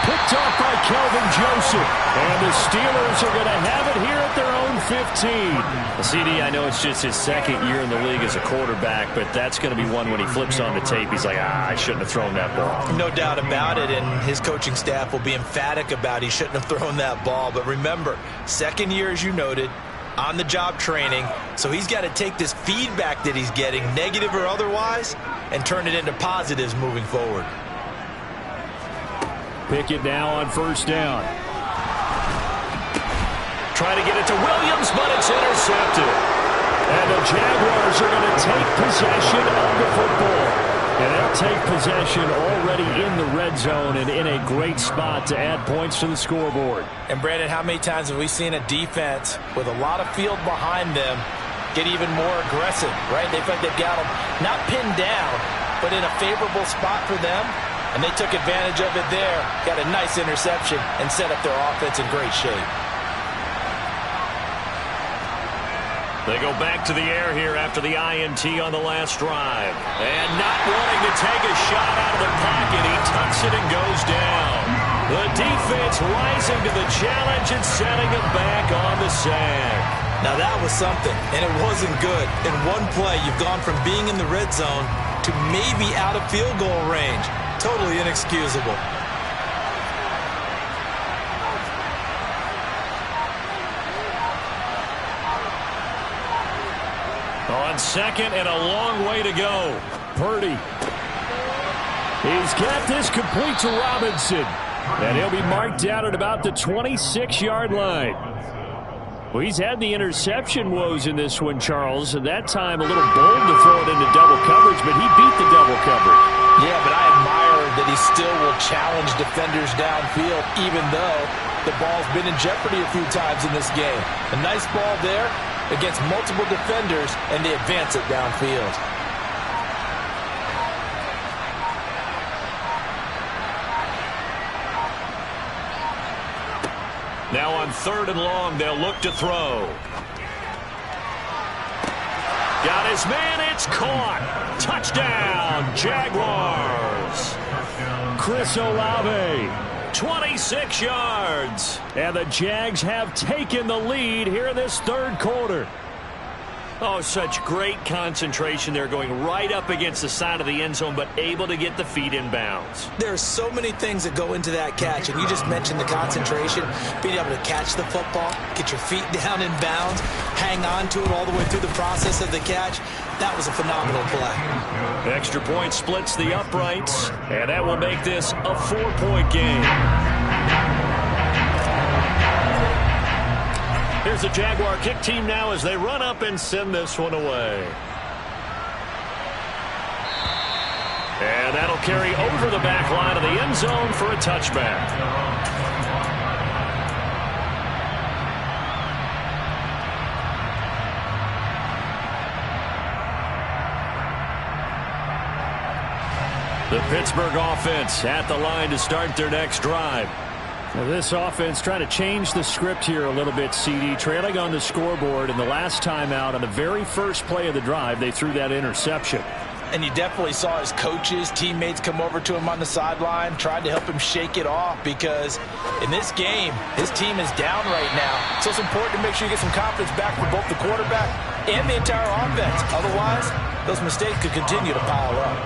Picked off by Kelvin Joseph. And the Steelers are going to have it here at their own 15. CD, I know it's just his second year in the league as a quarterback, but that's going to be one when he flips on the tape. He's like, I shouldn't have thrown that ball.
No doubt about it, and his coaching staff will be emphatic about he shouldn't have thrown that ball. But remember, second year, as you noted, on-the-job training, so he's got to take this feedback that he's getting, negative or otherwise, and turn it into positives moving forward.
Pickett now on first down. Trying to get it to Williams, but it's intercepted. And the Jaguars are going to take possession of the football. And they'll take possession already in the red zone and in a great spot to add points to the scoreboard.
And, Brandon, how many times have we seen a defense with a lot of field behind them get even more aggressive, right? They feel like they've got them not pinned down, but in a favorable spot for them. And they took advantage of it there, got a nice interception, and set up their offense in great shape.
They go back to the air here after the INT on the last drive. And not wanting to take a shot out of the pocket, he tucks it and goes down. The defense rising to the challenge and setting him back on the sack.
Now that was something, and it wasn't good. In one play, you've gone from being in the red zone to maybe out of field goal range. Totally inexcusable.
On second and a long way to go. Purdy. He's got this complete to Robinson. And he'll be marked down at about the 26-yard line. Well, he's had the interception woes in this one, Charles. And that time a little bold to throw it into double coverage, but he beat the double coverage.
Yeah, but I admire that he still will challenge defenders downfield, even though the ball's been in jeopardy a few times in this game. A nice ball there against multiple defenders, and they advance it downfield.
Now on third and long, they'll look to throw. Got his man, it's caught. Touchdown, Jaguars. Chris Olave, 26 yards. And the Jags have taken the lead here in this third quarter. Oh, such great concentration there, going right up against the side of the end zone, but able to get the feet in bounds.
There are so many things that go into that catch, and you just mentioned the concentration, being able to catch the football, get your feet down in bounds, hang on to it all the way through the process of the catch. That was a phenomenal play.
Extra point splits the uprights, and that will make this a 4-point game. Here's the Jaguar kick team now as they run up and send this one away. And that'll carry over the back line of the end zone for a touchback. The Pittsburgh offense at the line to start their next drive. Now this offense trying to change the script here a little bit, CD. Trailing on the scoreboard, and the last time out on the very first play of the drive, they threw that interception.
And you definitely saw his coaches, teammates come over to him on the sideline, tried to help him shake it off, because in this game, his team is down right now. So it's important to make sure you get some confidence back for both the quarterback and the entire offense. Otherwise, those mistakes could continue to pile up.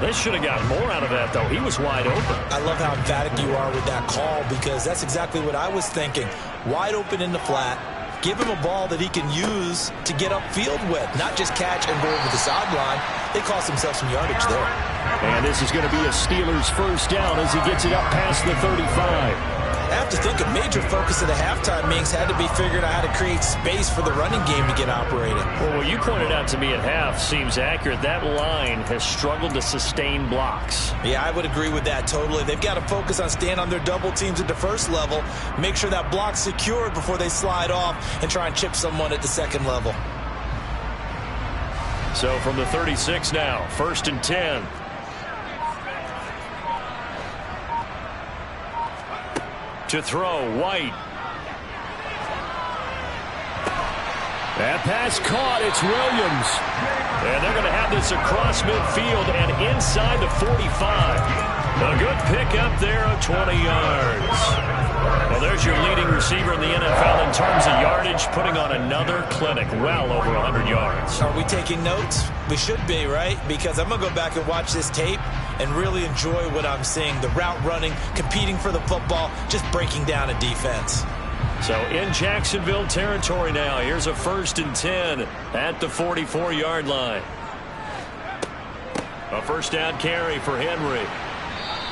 They should have gotten more out of that, though. He was wide open.
I love how emphatic you are with that call, because that's exactly what I was thinking. Wide open in the flat. Give him a ball that he can use to get upfield with, not just catch and go over the sideline. They cost themselves some yardage there.
And this is going to be a Steelers first down as he gets it up past the 35.
I have to think a major focus of the halftime meetings had to be figuring out how to create space for the running game to get operating.
Well, what you pointed out to me at half seems accurate. That line has struggled to sustain blocks.
Yeah, I would agree with that totally. They've got to focus on staying on their double teams at the first level, make sure that block's secured before they slide off and try and chip someone at the second level.
So from the 36 now, 1st and 10. To throw, White. That pass caught. It's Williams. And they're going to have this across midfield and inside the 45. A good pickup there of 20 yards. Well, there's your leading receiver in the NFL in terms of yardage, putting on another clinic, well over 100 yards.
Are we taking notes? We should be, right? Because I'm going to go back and watch this tape and really enjoy what I'm seeing. The route running, competing for the football, just breaking down a defense.
So in Jacksonville territory now, here's a 1st and 10 at the 44-yard line. A first down carry for Henry.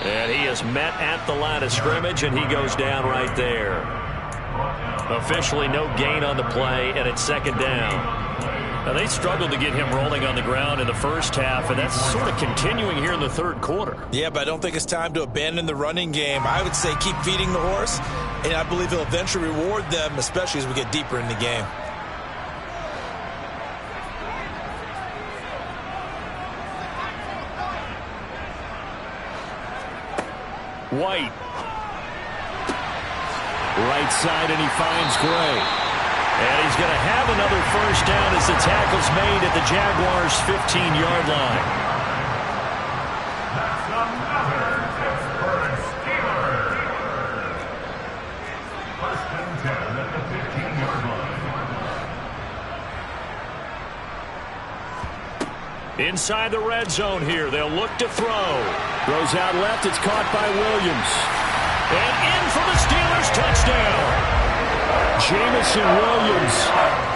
And he is met at the line of scrimmage, and he goes down right there. Officially no gain on the play, and it's 2nd down. Now, they struggled to get him rolling on the ground in the first half, and that's sort of continuing here in the 3rd quarter.
Yeah, but I don't think it's time to abandon the running game. I would say keep feeding the horse, and I believe he'll eventually reward them, especially as we get deeper in the game.
White. Right side, and he finds Gray. And he's going to have another first down as the tackle's made at the Jaguars' 15-yard line. Inside the red zone here, they'll look to throw. Throws out left, it's caught by Williams. And in for the Steelers touchdown. Jameson Williams,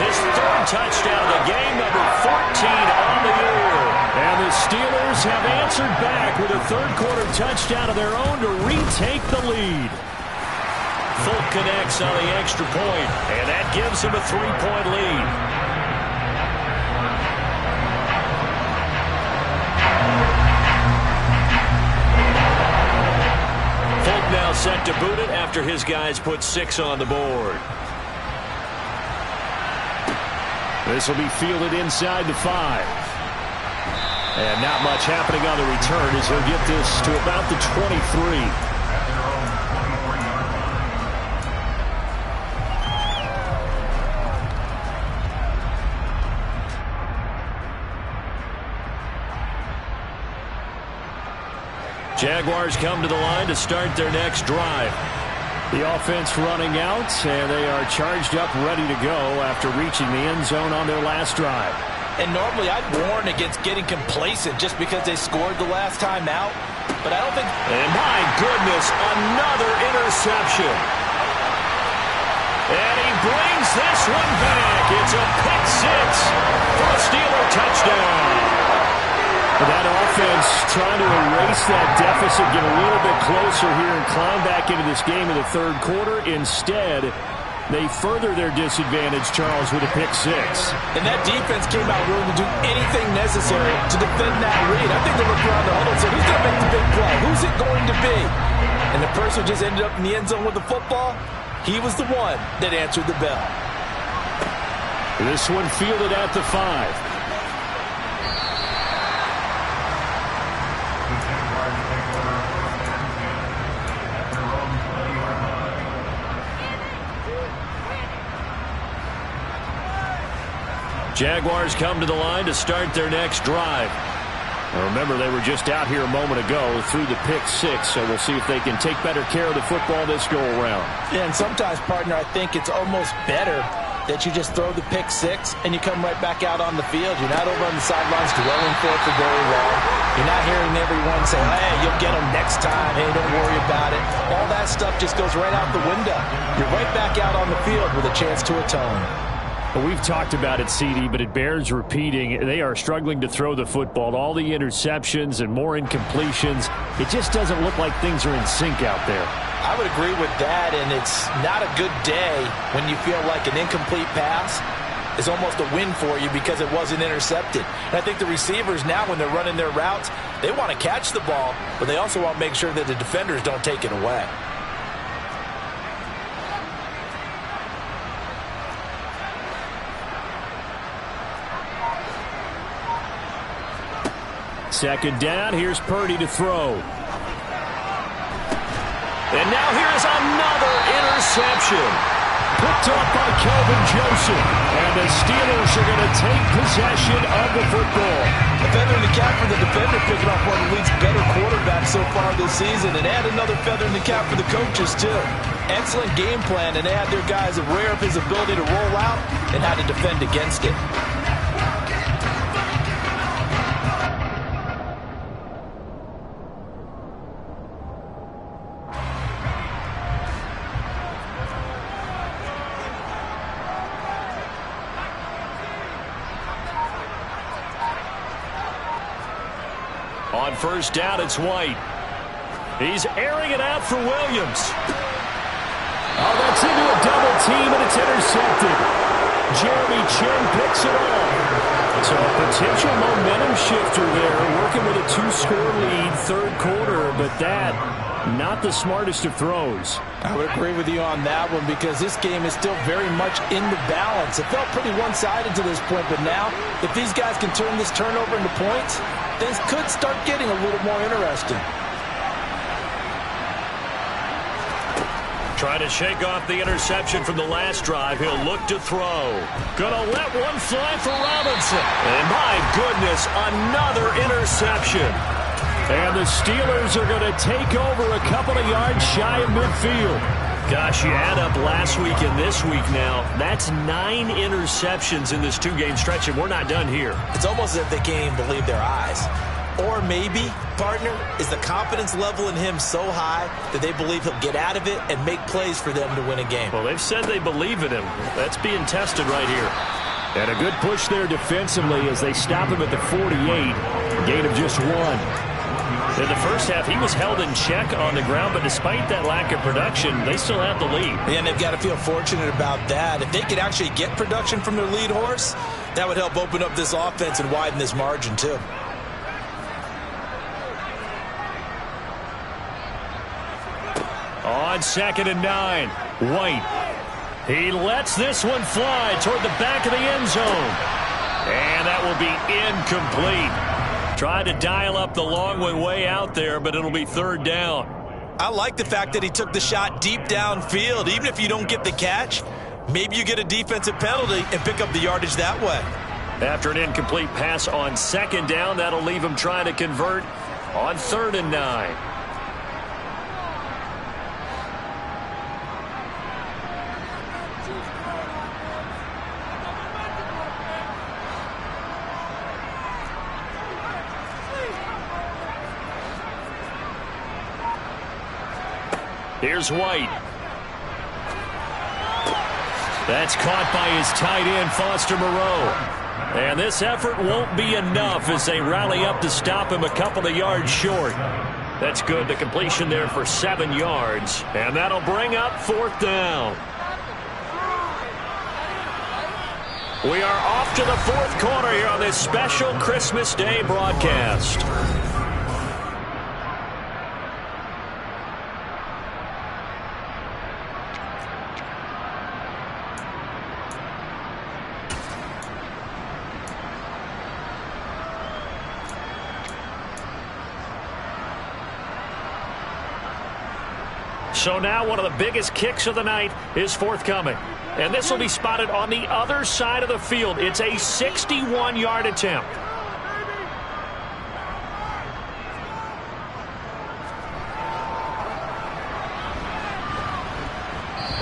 his 3rd touchdown of the game, number 14 on the year. And the Steelers have answered back with a 3rd quarter touchdown of their own to retake the lead. Fulk connects on the extra point, and that gives him a 3-point lead. Fulk now set to boot it after his guys put 6 on the board. This will be fielded inside the 5. And not much happening on the return as he'll get this to about the 23. Jaguars come to the line to start their next drive. The offense running out, and they are charged up, ready to go after reaching the end zone on their last drive.
And normally I'd warn against getting complacent just because they scored the last time out. But I don't think...
And my goodness, another interception. And he brings this one back. It's a pick 6 for a Steeler touchdown. That offense trying to erase that deficit, get a little bit closer here and climb back into this game in the 3rd quarter. Instead, they further their disadvantage, Charles, with a pick 6.
And that defense came out willing to do anything necessary to defend that read. I think they looked around the huddle and said, who's going to make the big play? Who's it going to be? And the person who just ended up in the end zone with the football, he was the one that answered the bell.
This one fielded at the 5. Jaguars come to the line to start their next drive. Now remember, they were just out here a moment ago through the pick 6, so we'll see if they can take better care of the football this go-around.
Yeah, and sometimes, partner, I think it's almost better that you just throw the pick 6 and you come right back out on the field. You're not over on the sidelines dwelling for very long. You're not hearing everyone say, hey, you'll get them next time. Hey, don't worry about it. All that stuff just goes right out the window. You're right back out on the field with a chance to atone.
Well, we've talked about it, CD, but it bears repeating. They are struggling to throw the football. All the interceptions and more incompletions. It just doesn't look like things are in sync out there.
I would agree with that, and it's not a good day when you feel like an incomplete pass is almost a win for you because it wasn't intercepted. And I think the receivers now, when they're running their routes, they want to catch the ball, but they also want to make sure that the defenders don't take it away.
Second down, here's Purdy to throw. And now here's another interception. Picked up by Kelvin Joseph. And the Steelers are going to take possession of the football.
A feather in the cap for the defender, picking off one of the league's better quarterbacks so far this season. And add another feather in the cap for the coaches, too. Excellent game plan, and they had their guys aware of his ability to roll out and how to defend against it.
On first down, it's White. He's airing it out for Williams. Oh, that's into a double team, and it's intercepted. Jeremy Chinn picks it off. So a potential momentum shifter there, working with a 2-score lead, third quarter, but that, not the smartest of throws.
I would agree with you on that one because this game is still very much in the balance. It felt pretty one-sided to this point, but now, if these guys can turn this turnover into points, things could start getting a little more interesting.
Trying to shake off the interception from the last drive. He'll look to throw. Gonna let one fly for Robinson. And my goodness, another interception. And the Steelers are going to take over a couple of yards shy of midfield. Gosh, you add up last week and this week now. That's 9 interceptions in this 2-game stretch, and we're not done here.
It's almost as if they can't even believe their eyes. Or maybe, partner, is the confidence level in him so high that they believe he'll get out of it and make plays for them to win a game.
Well, they've said they believe in him. That's being tested right here. And a good push there defensively as they stop him at the 48. A gain of just 1. In the first half, he was held in check on the ground, but despite that lack of production, they still have the lead.
And they've got to feel fortunate about that. If they could actually get production from their lead horse, that would help open up this offense and widen this margin, too.
On 2nd and 9, White. He lets this one fly toward the back of the end zone. And that will be incomplete. Tried to dial up the long one way out there, but it'll be 3rd down.
I like the fact that he took the shot deep downfield. Even if you don't get the catch, maybe you get a defensive penalty and pick up the yardage that way.
After an incomplete pass on 2nd down, that'll leave him trying to convert on 3rd and 9. Here's White. That's caught by his tight end, Foster Moreau. And this effort won't be enough as they rally up to stop him a couple of yards short. That's good. The completion there for 7 yards. And that'll bring up 4th down. We are off to the 4th quarter here on this special Christmas Day broadcast. So now one of the biggest kicks of the night is forthcoming. And this will be spotted on the other side of the field. It's a 61-yard attempt.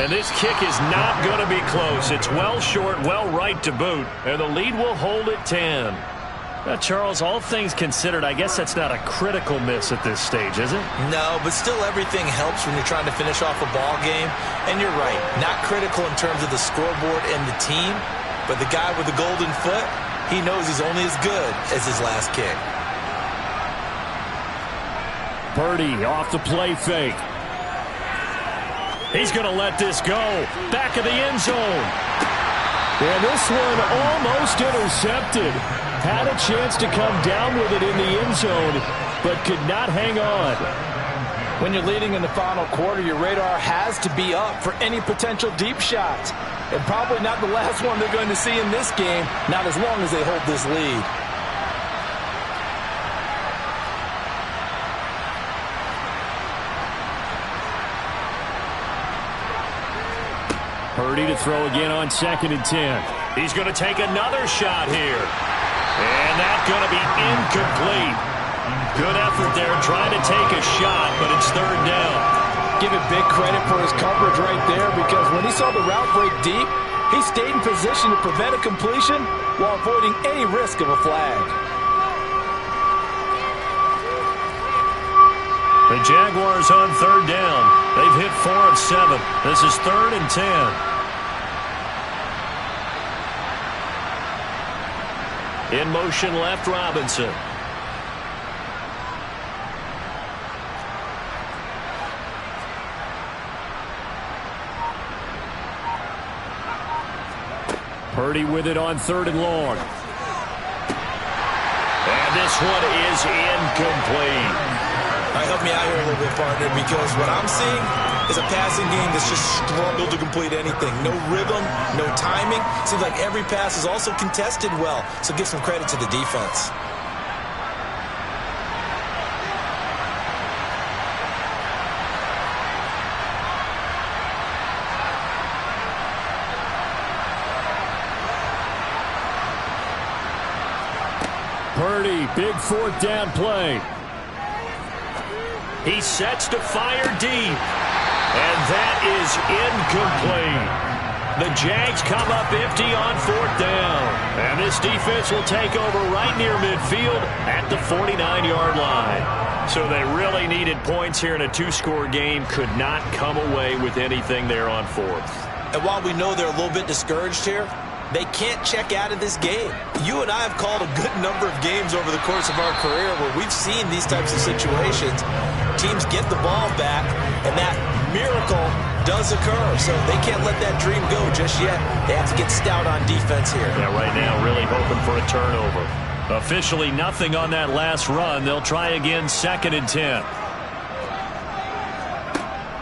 And this kick is not going to be close. It's well short, well right to boot. And the lead will hold at 10. Charles, all things considered, I guess that's not a critical miss at this stage, is it?
No, but still everything helps when you're trying to finish off a ball game. And you're right, not critical in terms of the scoreboard and the team, but the guy with the golden foot, he knows he's only as good as his last kick.
Purdy off the play fake. He's going to let this go. Back of the end zone. And this one almost intercepted. Had a chance to come down with it in the end zone, but could not hang on.
When you're leading in the final quarter, your radar has to be up for any potential deep shots. And probably not the last one they're going to see in this game, not as long as they hold this lead.
Purdy to throw again on 2nd and 10. He's going to take another shot here. And that's going to be incomplete. Good effort there trying to take a shot, but it's 3rd down.
Give it big credit for his coverage right there, because when he saw the route break deep, he stayed in position to prevent a completion while avoiding any risk of a flag.
The Jaguars on 3rd down. They've hit 4 of 7. This is 3rd and 10. In motion left, Robinson. Purdy with it on 3rd and long. And this one is incomplete.
All right, help me out here a little bit, partner, because what I'm seeing is a passing game that's just struggled to complete anything. No rhythm, no timing. Seems like every pass is also contested well, so give some credit to the defense.
Purdy, big 4th down play. He sets to fire deep. And that is incomplete. The Jags come up empty on 4th down. And this defense will take over right near midfield at the 49-yard line. So they really needed points here in a 2-score game. Could not come away with anything there on 4th.
And while we know they're a little bit discouraged here, they can't check out of this game. You and I have called a good number of games over the course of our career where we've seen these types of situations. Teams get the ball back, and that miracle does occur. So they can't let that dream go just yet. They have to get stout on defense here.
Yeah, right now really hoping for a turnover. Officially nothing on that last run. They'll try again 2nd and 10.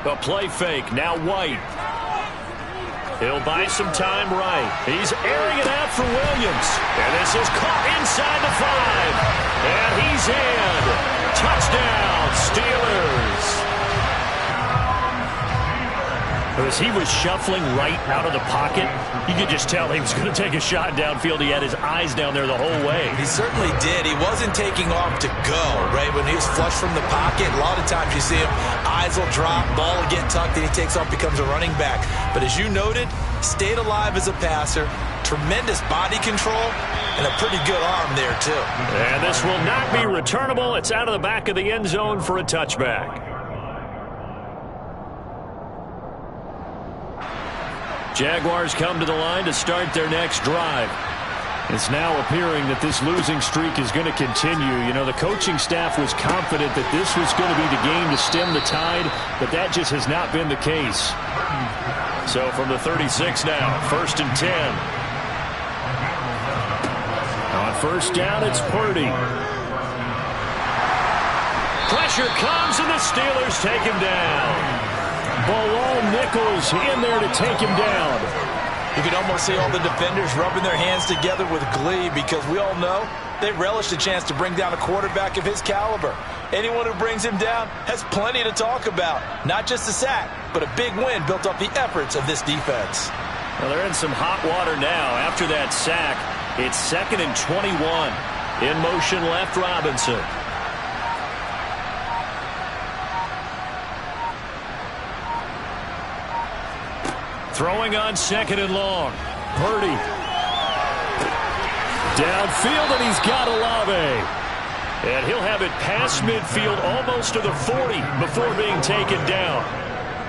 A play fake, now White. He'll buy some time right. He's airing it out for Williams. And this is caught inside the 5. And he's in. Touchdown, Steelers. As he was shuffling right out of the pocket, you could just tell he was going to take a shot downfield. He had his eyes down there the whole way.
He certainly did. He wasn't taking off to go, right? When he was flush from the pocket, a lot of times you see him, eyes will drop, ball will get tucked, and he takes off, becomes a running back. But as you noted, stayed alive as a passer, tremendous body control, and a pretty good arm there, too.
And this will not be returnable. It's out of the back of the end zone for a touchback. Jaguars come to the line to start their next drive. It's now appearing that this losing streak is going to continue. You know, the coaching staff was confident that this was going to be the game to stem the tide, but that just has not been the case. So from the 36 now, 1st and 10. On 1st down, it's Purdy. Pressure comes, and the Steelers take him down. Bilal Nichols in there to take him down.
You can almost see all the defenders rubbing their hands together with glee, because we all know they relish the chance to bring down a quarterback of his caliber. Anyone who brings him down has plenty to talk about. Not just a sack, but a big win built off the efforts of this defense.
Well, they're in some hot water now. After that sack, it's 2nd and 21. In motion left, Robinson. Throwing on 2nd and long. Purdy. Downfield, and he's got Olave. And he'll have it past midfield almost to the 40 before being taken down.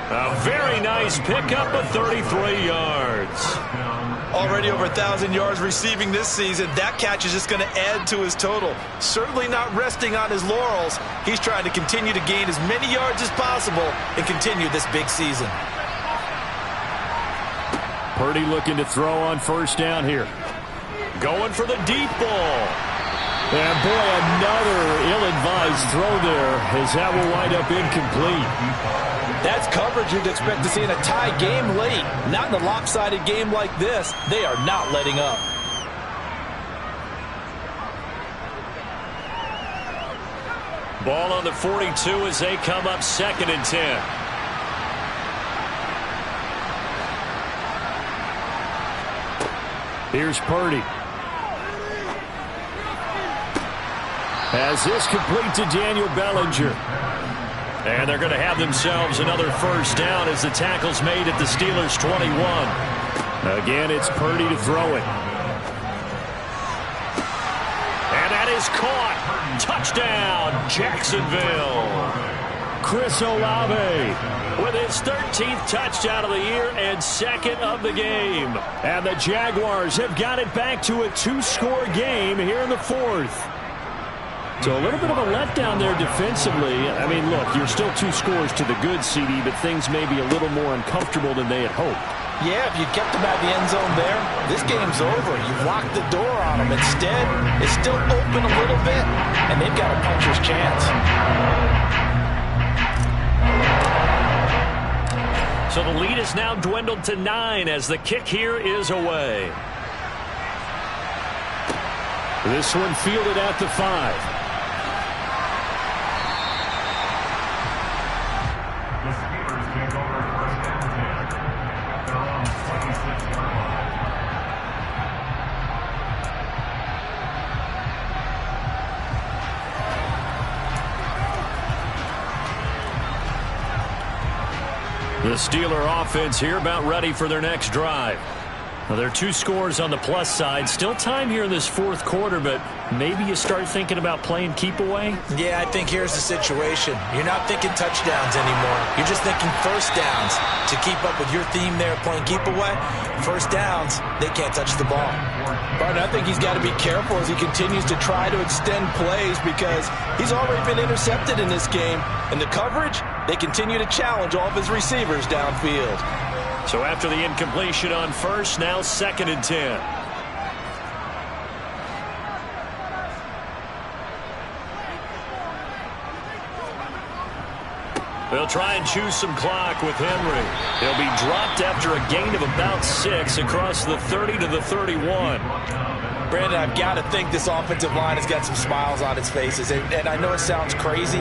A very nice pickup of 33 yards.
Already over 1,000 yards receiving this season. That catch is just going to add to his total. Certainly not resting on his laurels. He's trying to continue to gain as many yards as possible and continue this big season.
Purdy looking to throw on first down here. Going for the deep ball. And boy, another ill-advised throw there as that will wind up incomplete.
That's coverage you'd expect to see in a tie game late. Not in a lopsided game like this. They are not letting up.
Ball on the 42 as they come up 2nd and 10. Here's Purdy. As this complete to Daniel Bellinger. And they're going to have themselves another first down as the tackle's made at the Steelers' 21. Again, it's Purdy to throw it. And that is caught. Touchdown, Jacksonville. Chris Olave with his 13th touchdown of the year and 2nd of the game. And the Jaguars have got it back to a 2-score game here in the 4th. So a little bit of a letdown there defensively. I mean, look, you're still 2 scores to the good, CD, but things may be a little more uncomfortable than they had hoped.
Yeah, if you kept them out of the end zone there, this game's over. You've locked the door on them. Instead, it's still open a little bit, and they've got a puncher's chance.
So the lead is now dwindled to 9 as the kick here is away. This one fielded at the 5. The Steeler offense here about ready for their next drive. Well, there are 2 scores on the plus side. Still time here in this 4th quarter, but maybe you start thinking about playing keep away?
Yeah, I think here's the situation. You're not thinking touchdowns anymore. You're just thinking first downs. To keep up with your theme there, playing keep away, first downs, they can't touch the ball. But I think he's got to be careful as he continues to try to extend plays because he's already been intercepted in this game. And the coverage, they continue to challenge all of his receivers downfield.
So after the incompletion on first, now 2nd and 10. They'll try and choose some clock with Henry. He'll be dropped after a gain of about 6 across the 30 to the 31.
Brandon, I've got to think this offensive line has got some smiles on its faces. And I know it sounds crazy,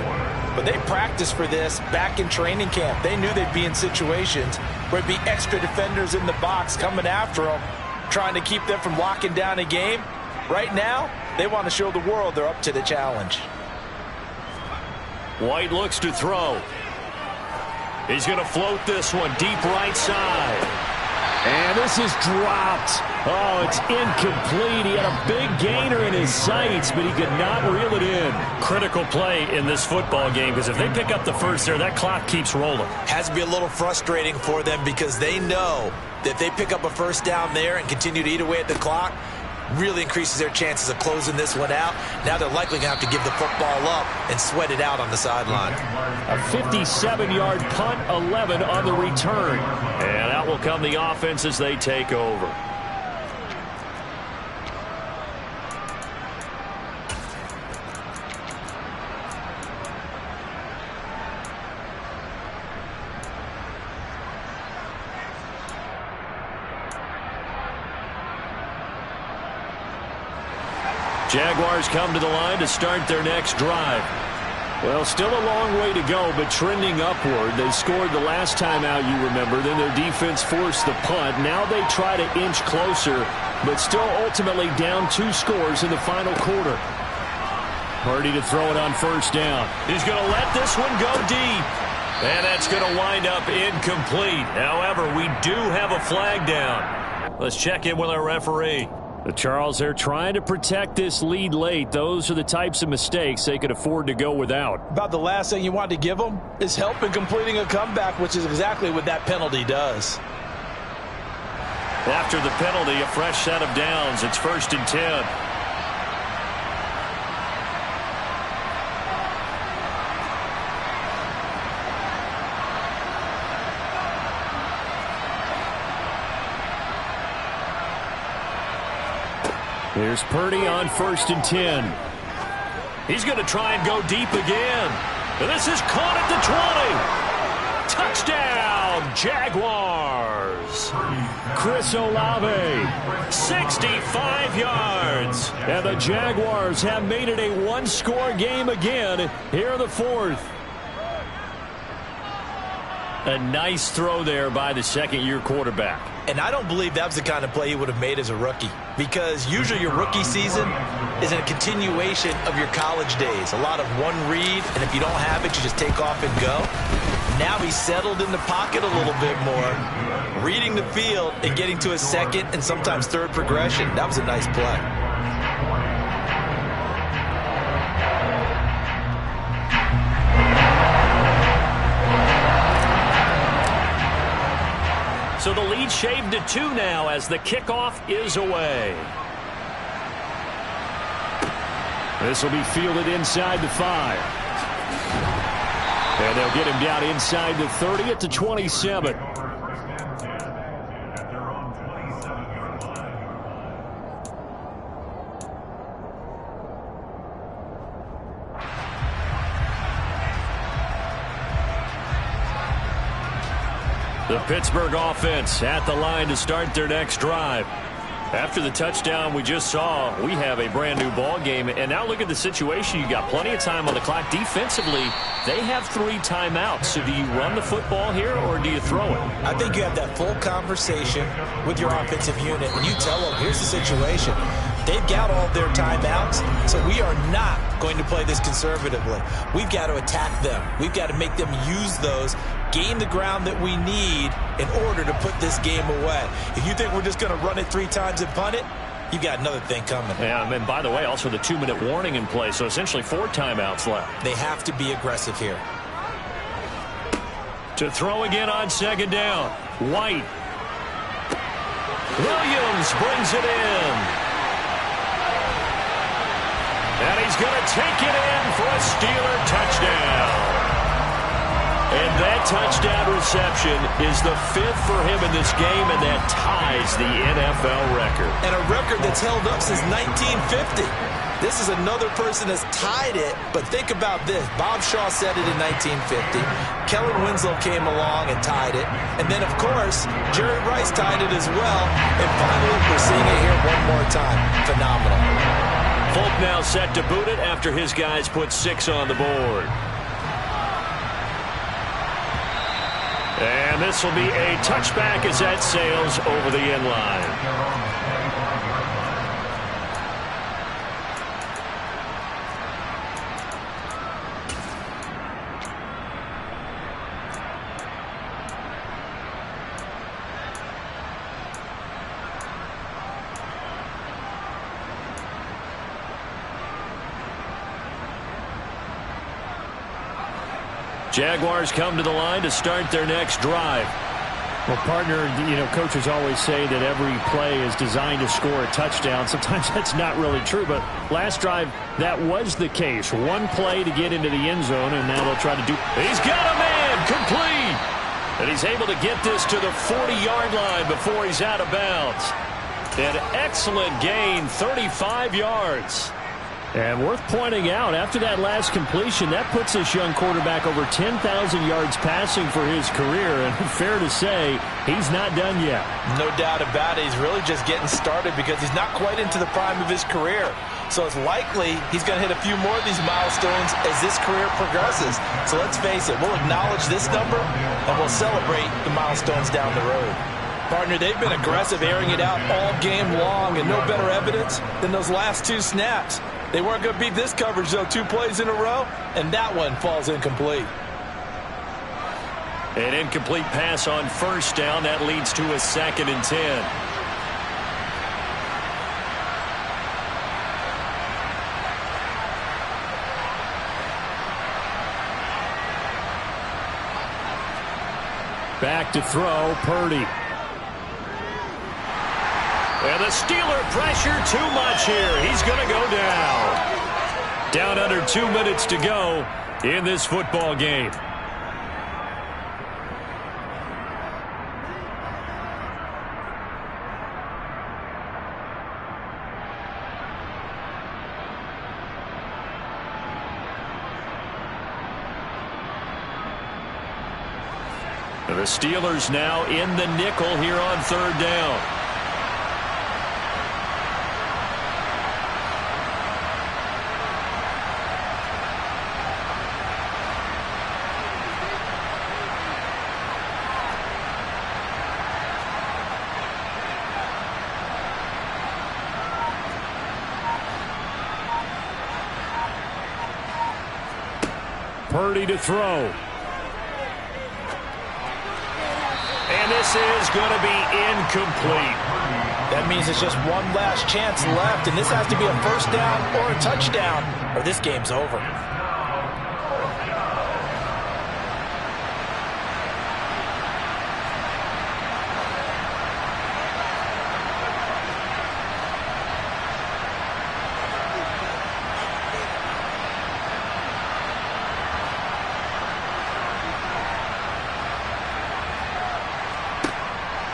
but they practiced for this back in training camp. They knew they'd be in situations where it'd be extra defenders in the box coming after them, trying to keep them from locking down a game. Right now, they want to show the world they're up to the challenge.
White looks to throw. He's going to float this one deep right side. And this is dropped. Oh, it's incomplete. He had a big gainer in his sights, but he could not reel it in. Critical play in this football game because if they pick up the first there, that clock keeps rolling.
Has to be a little frustrating for them because they know that if they pick up a first down there and continue to eat away at the clock, really increases their chances of closing this one out. Now they're likely going to have to give the football up and sweat it out on the sideline.
A 57-yard punt, 11 on the return. And out will come the offense as they take over. Jaguars come to the line to start their next drive. Well, still a long way to go, but trending upward. They scored the last time out, you remember. Then their defense forced the punt. Now they try to inch closer, but still ultimately down 2 scores in the final quarter. Purdy to throw it on first down. He's going to let this one go deep. And that's going to wind up incomplete. However, we do have a flag down. Let's check in with our referee. Charles, they're trying to protect this lead late. Those are the types of mistakes they could afford to go without.
About the last thing you want to give them is help in completing a comeback, which is exactly what that penalty does.
After the penalty, a fresh set of downs. It's 1st and 10. Here's Purdy on 1st and 10. He's going to try and go deep again. And this is caught at the 20. Touchdown, Jaguars. Chris Olave, 65 yards. And the Jaguars have made it a one-score game again here in the 4th. A nice throw there by the second-year quarterback.
And I don't believe that was the kind of play he would have made as a rookie, because usually your rookie season is a continuation of your college days. A lot of one read, and if you don't have it, you just take off and go. Now he's settled in the pocket a little bit more, reading the field and getting to a second and sometimes third progression. That was a nice play.
So the lead shaved to 2 now as the kickoff is away. This will be fielded inside the 5. And they'll get him down inside the 30 at the 27. The Pittsburgh offense at the line to start their next drive. After the touchdown we just saw, we have a brand new ball game. And now look at the situation. You got plenty of time on the clock. Defensively, they have 3 timeouts. So do you run the football here or do you throw it?
I think you have that full conversation with your offensive unit, and you tell them, here's the situation. They've got all their timeouts, so we are not going to play this conservatively. We've got to attack them. We've got to make them use those, gain the ground that we need in order to put this game away. If you think we're just going to run it 3 times and punt it, you got another thing coming.
Yeah, and by the way, also the 2-minute warning in play, so essentially 4 timeouts left.
They have to be aggressive here.
To throw again on 2nd down. White. Williams brings it in. And he's going to take it in for a Steeler touchdown. And that touchdown reception is the 5th for him in this game, and that ties the NFL record.
And a record that's held up since 1950. This is another person that's tied it, but think about this. Bob Shaw said it in 1950. Kellen Winslow came along and tied it. And then, of course, Jerry Rice tied it as well. And finally, we're seeing it here one more time. Phenomenal.
Folk now set to boot it after his guys put 6 on the board. And this will be a touchback as that sails over the end line. Jaguars come to the line to start their next drive.
Well, partner, coaches always say that every play is designed to score a touchdown. Sometimes that's not really true, but last drive, that was the case. One play to get into the end zone, and now they'll try to do...
He's got a man complete! And he's able to get this to the 40-yard line before he's out of bounds. An excellent gain, 35 yards.
And worth pointing out, after that last completion, that puts this young quarterback over 10,000 yards passing for his career. And fair to say, he's not done yet.
No doubt about it. He's really just getting started because he's not quite into the prime of his career. So it's likely he's going to hit a few more of these milestones as this career progresses. So let's face it, we'll acknowledge this number and we'll celebrate the milestones down the road. Partner, they've been aggressive, airing it out all game long, and no better evidence than those last 2 snaps. They weren't going to beat this coverage, though. 2 plays in a row, and that one falls incomplete.
An incomplete pass on 1st down. That leads to a 2nd and 10.
Back to throw, Purdy.
And the Steeler pressure too much here. He's going to go down. Down under 2 minutes to go in this football game. The Steelers now in the nickel here on third down. Purdy to throw. And this is going to be incomplete.
That means it's just one last chance left, and this has to be a first down or a touchdown, or this game's over.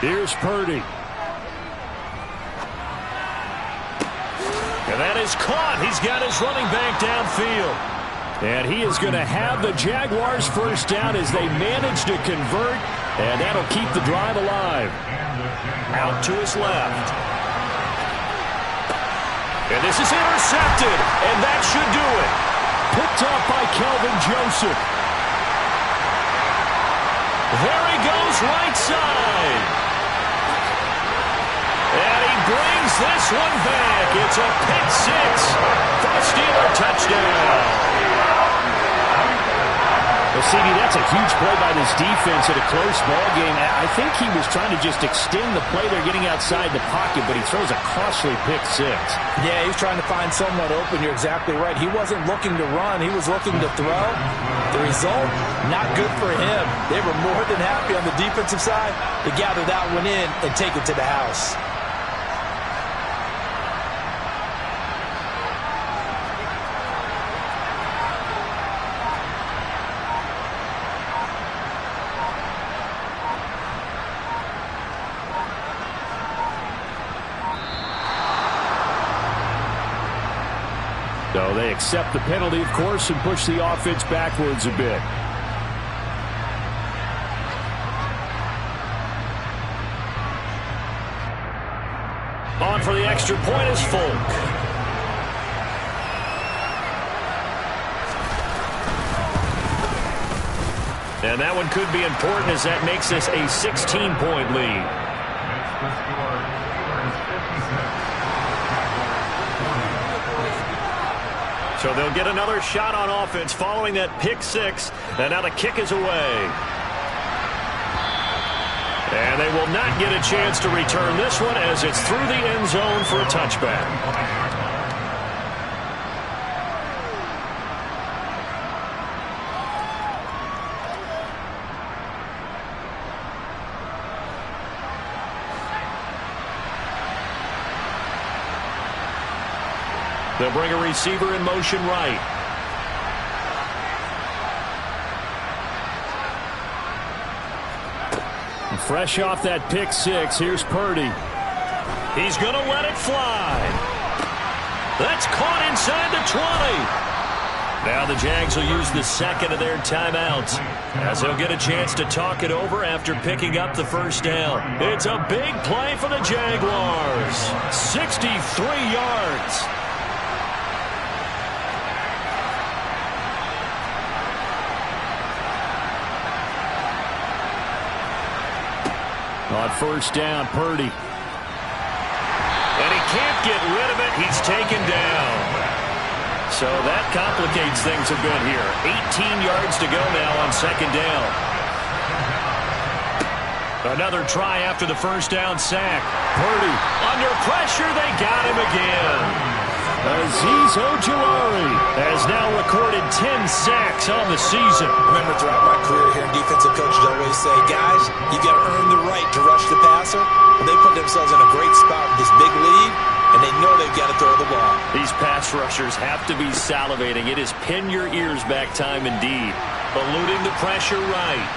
Here's Purdy. And that is caught. He's got his running back downfield. And he is going to have the Jaguars first down as they manage to convert. And that'll keep the drive alive. Out to his left. And this is intercepted. And that should do it. Picked off by Kelvin Joseph. There he goes right side. And he brings this one back. It's a pick six for the Steeler touchdown.
Well, CD, that's a huge play by this defense at a close ball game. I think he was trying to just extend the play. They're getting outside the pocket, but he throws a costly pick six.
Yeah, he's trying to find someone open. You're exactly right. He wasn't looking to run. He was looking to throw. The result, not good for him. They were more than happy on the defensive side to gather that one in and take it to the house.
So they accept the penalty, of course, and push the offense backwards a bit.
On for the extra point is Folk. And that one could be important as that makes this a 16-point lead. So they'll get another shot on offense following that pick six. And now the kick is away. And they will not get a chance to return this one as it's through the end zone for a touchback. They'll bring a receiver in motion right.
And fresh off that pick six, here's Purdy.
He's going to let it fly. That's caught inside the 20. Now the Jags will use the second of their timeouts as they'll get a chance to talk it over after picking up the first down. It's a big play for the Jaguars. 63 yards.
On first down, Purdy.
And he can't get rid of it. He's taken down. So that complicates things a bit here. 18 yards to go now on second down. Another try after the first down sack. Purdy under pressure. They got him again.
Azeez Ojulari has now recorded 10 sacks on the season.
Remember, throughout my career here in defensive coaches always say, guys, you got to earn the right to rush the passer. And they put themselves in a great spot with this big lead, and they know they've got to throw the ball.
These pass rushers have to be salivating. It is pin your ears back time indeed. Eluding the pressure right.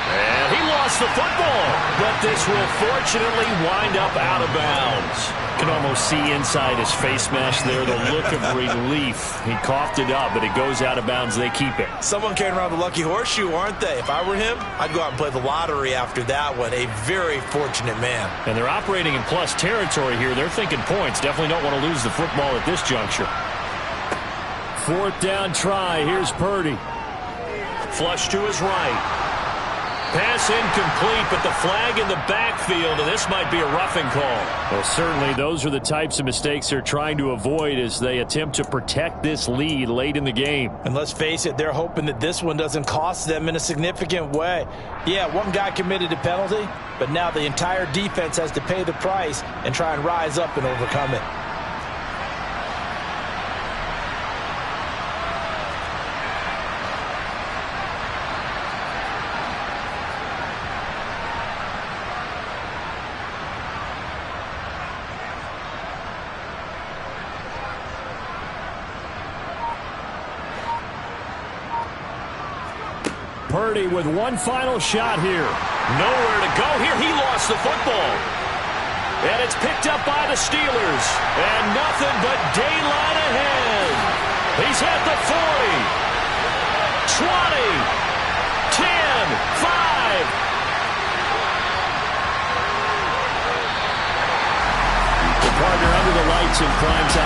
And he lost lost the football, but this will fortunately wind up out of bounds.
You can almost see inside his face mask there the look of relief. He coughed it up, but it goes out of bounds. They keep it.
Someone carrying around the lucky horseshoe, aren't they? If I were him, I'd go out and play the lottery after that one. A very fortunate man.
And they're operating in plus territory here. They're thinking points. Definitely don't want to lose the football at this juncture. 4th down try. Here's Purdy. Flush to his right. Pass incomplete, but the flag in the backfield, and this might be a roughing call. Well, certainly those are the types of mistakes they're trying to avoid as they attempt to protect this lead late in the game.
And let's face it, they're hoping that this one doesn't cost them in a significant way. Yeah, one guy committed a penalty, but now the entire defense has to pay the price and try and rise up and overcome it.
Purdy with one final shot here. Nowhere to go here. He lost the football. And it's picked up by the Steelers. And nothing but daylight ahead. He's at the 40. 20. 10. 5. The partner under the lights in prime time.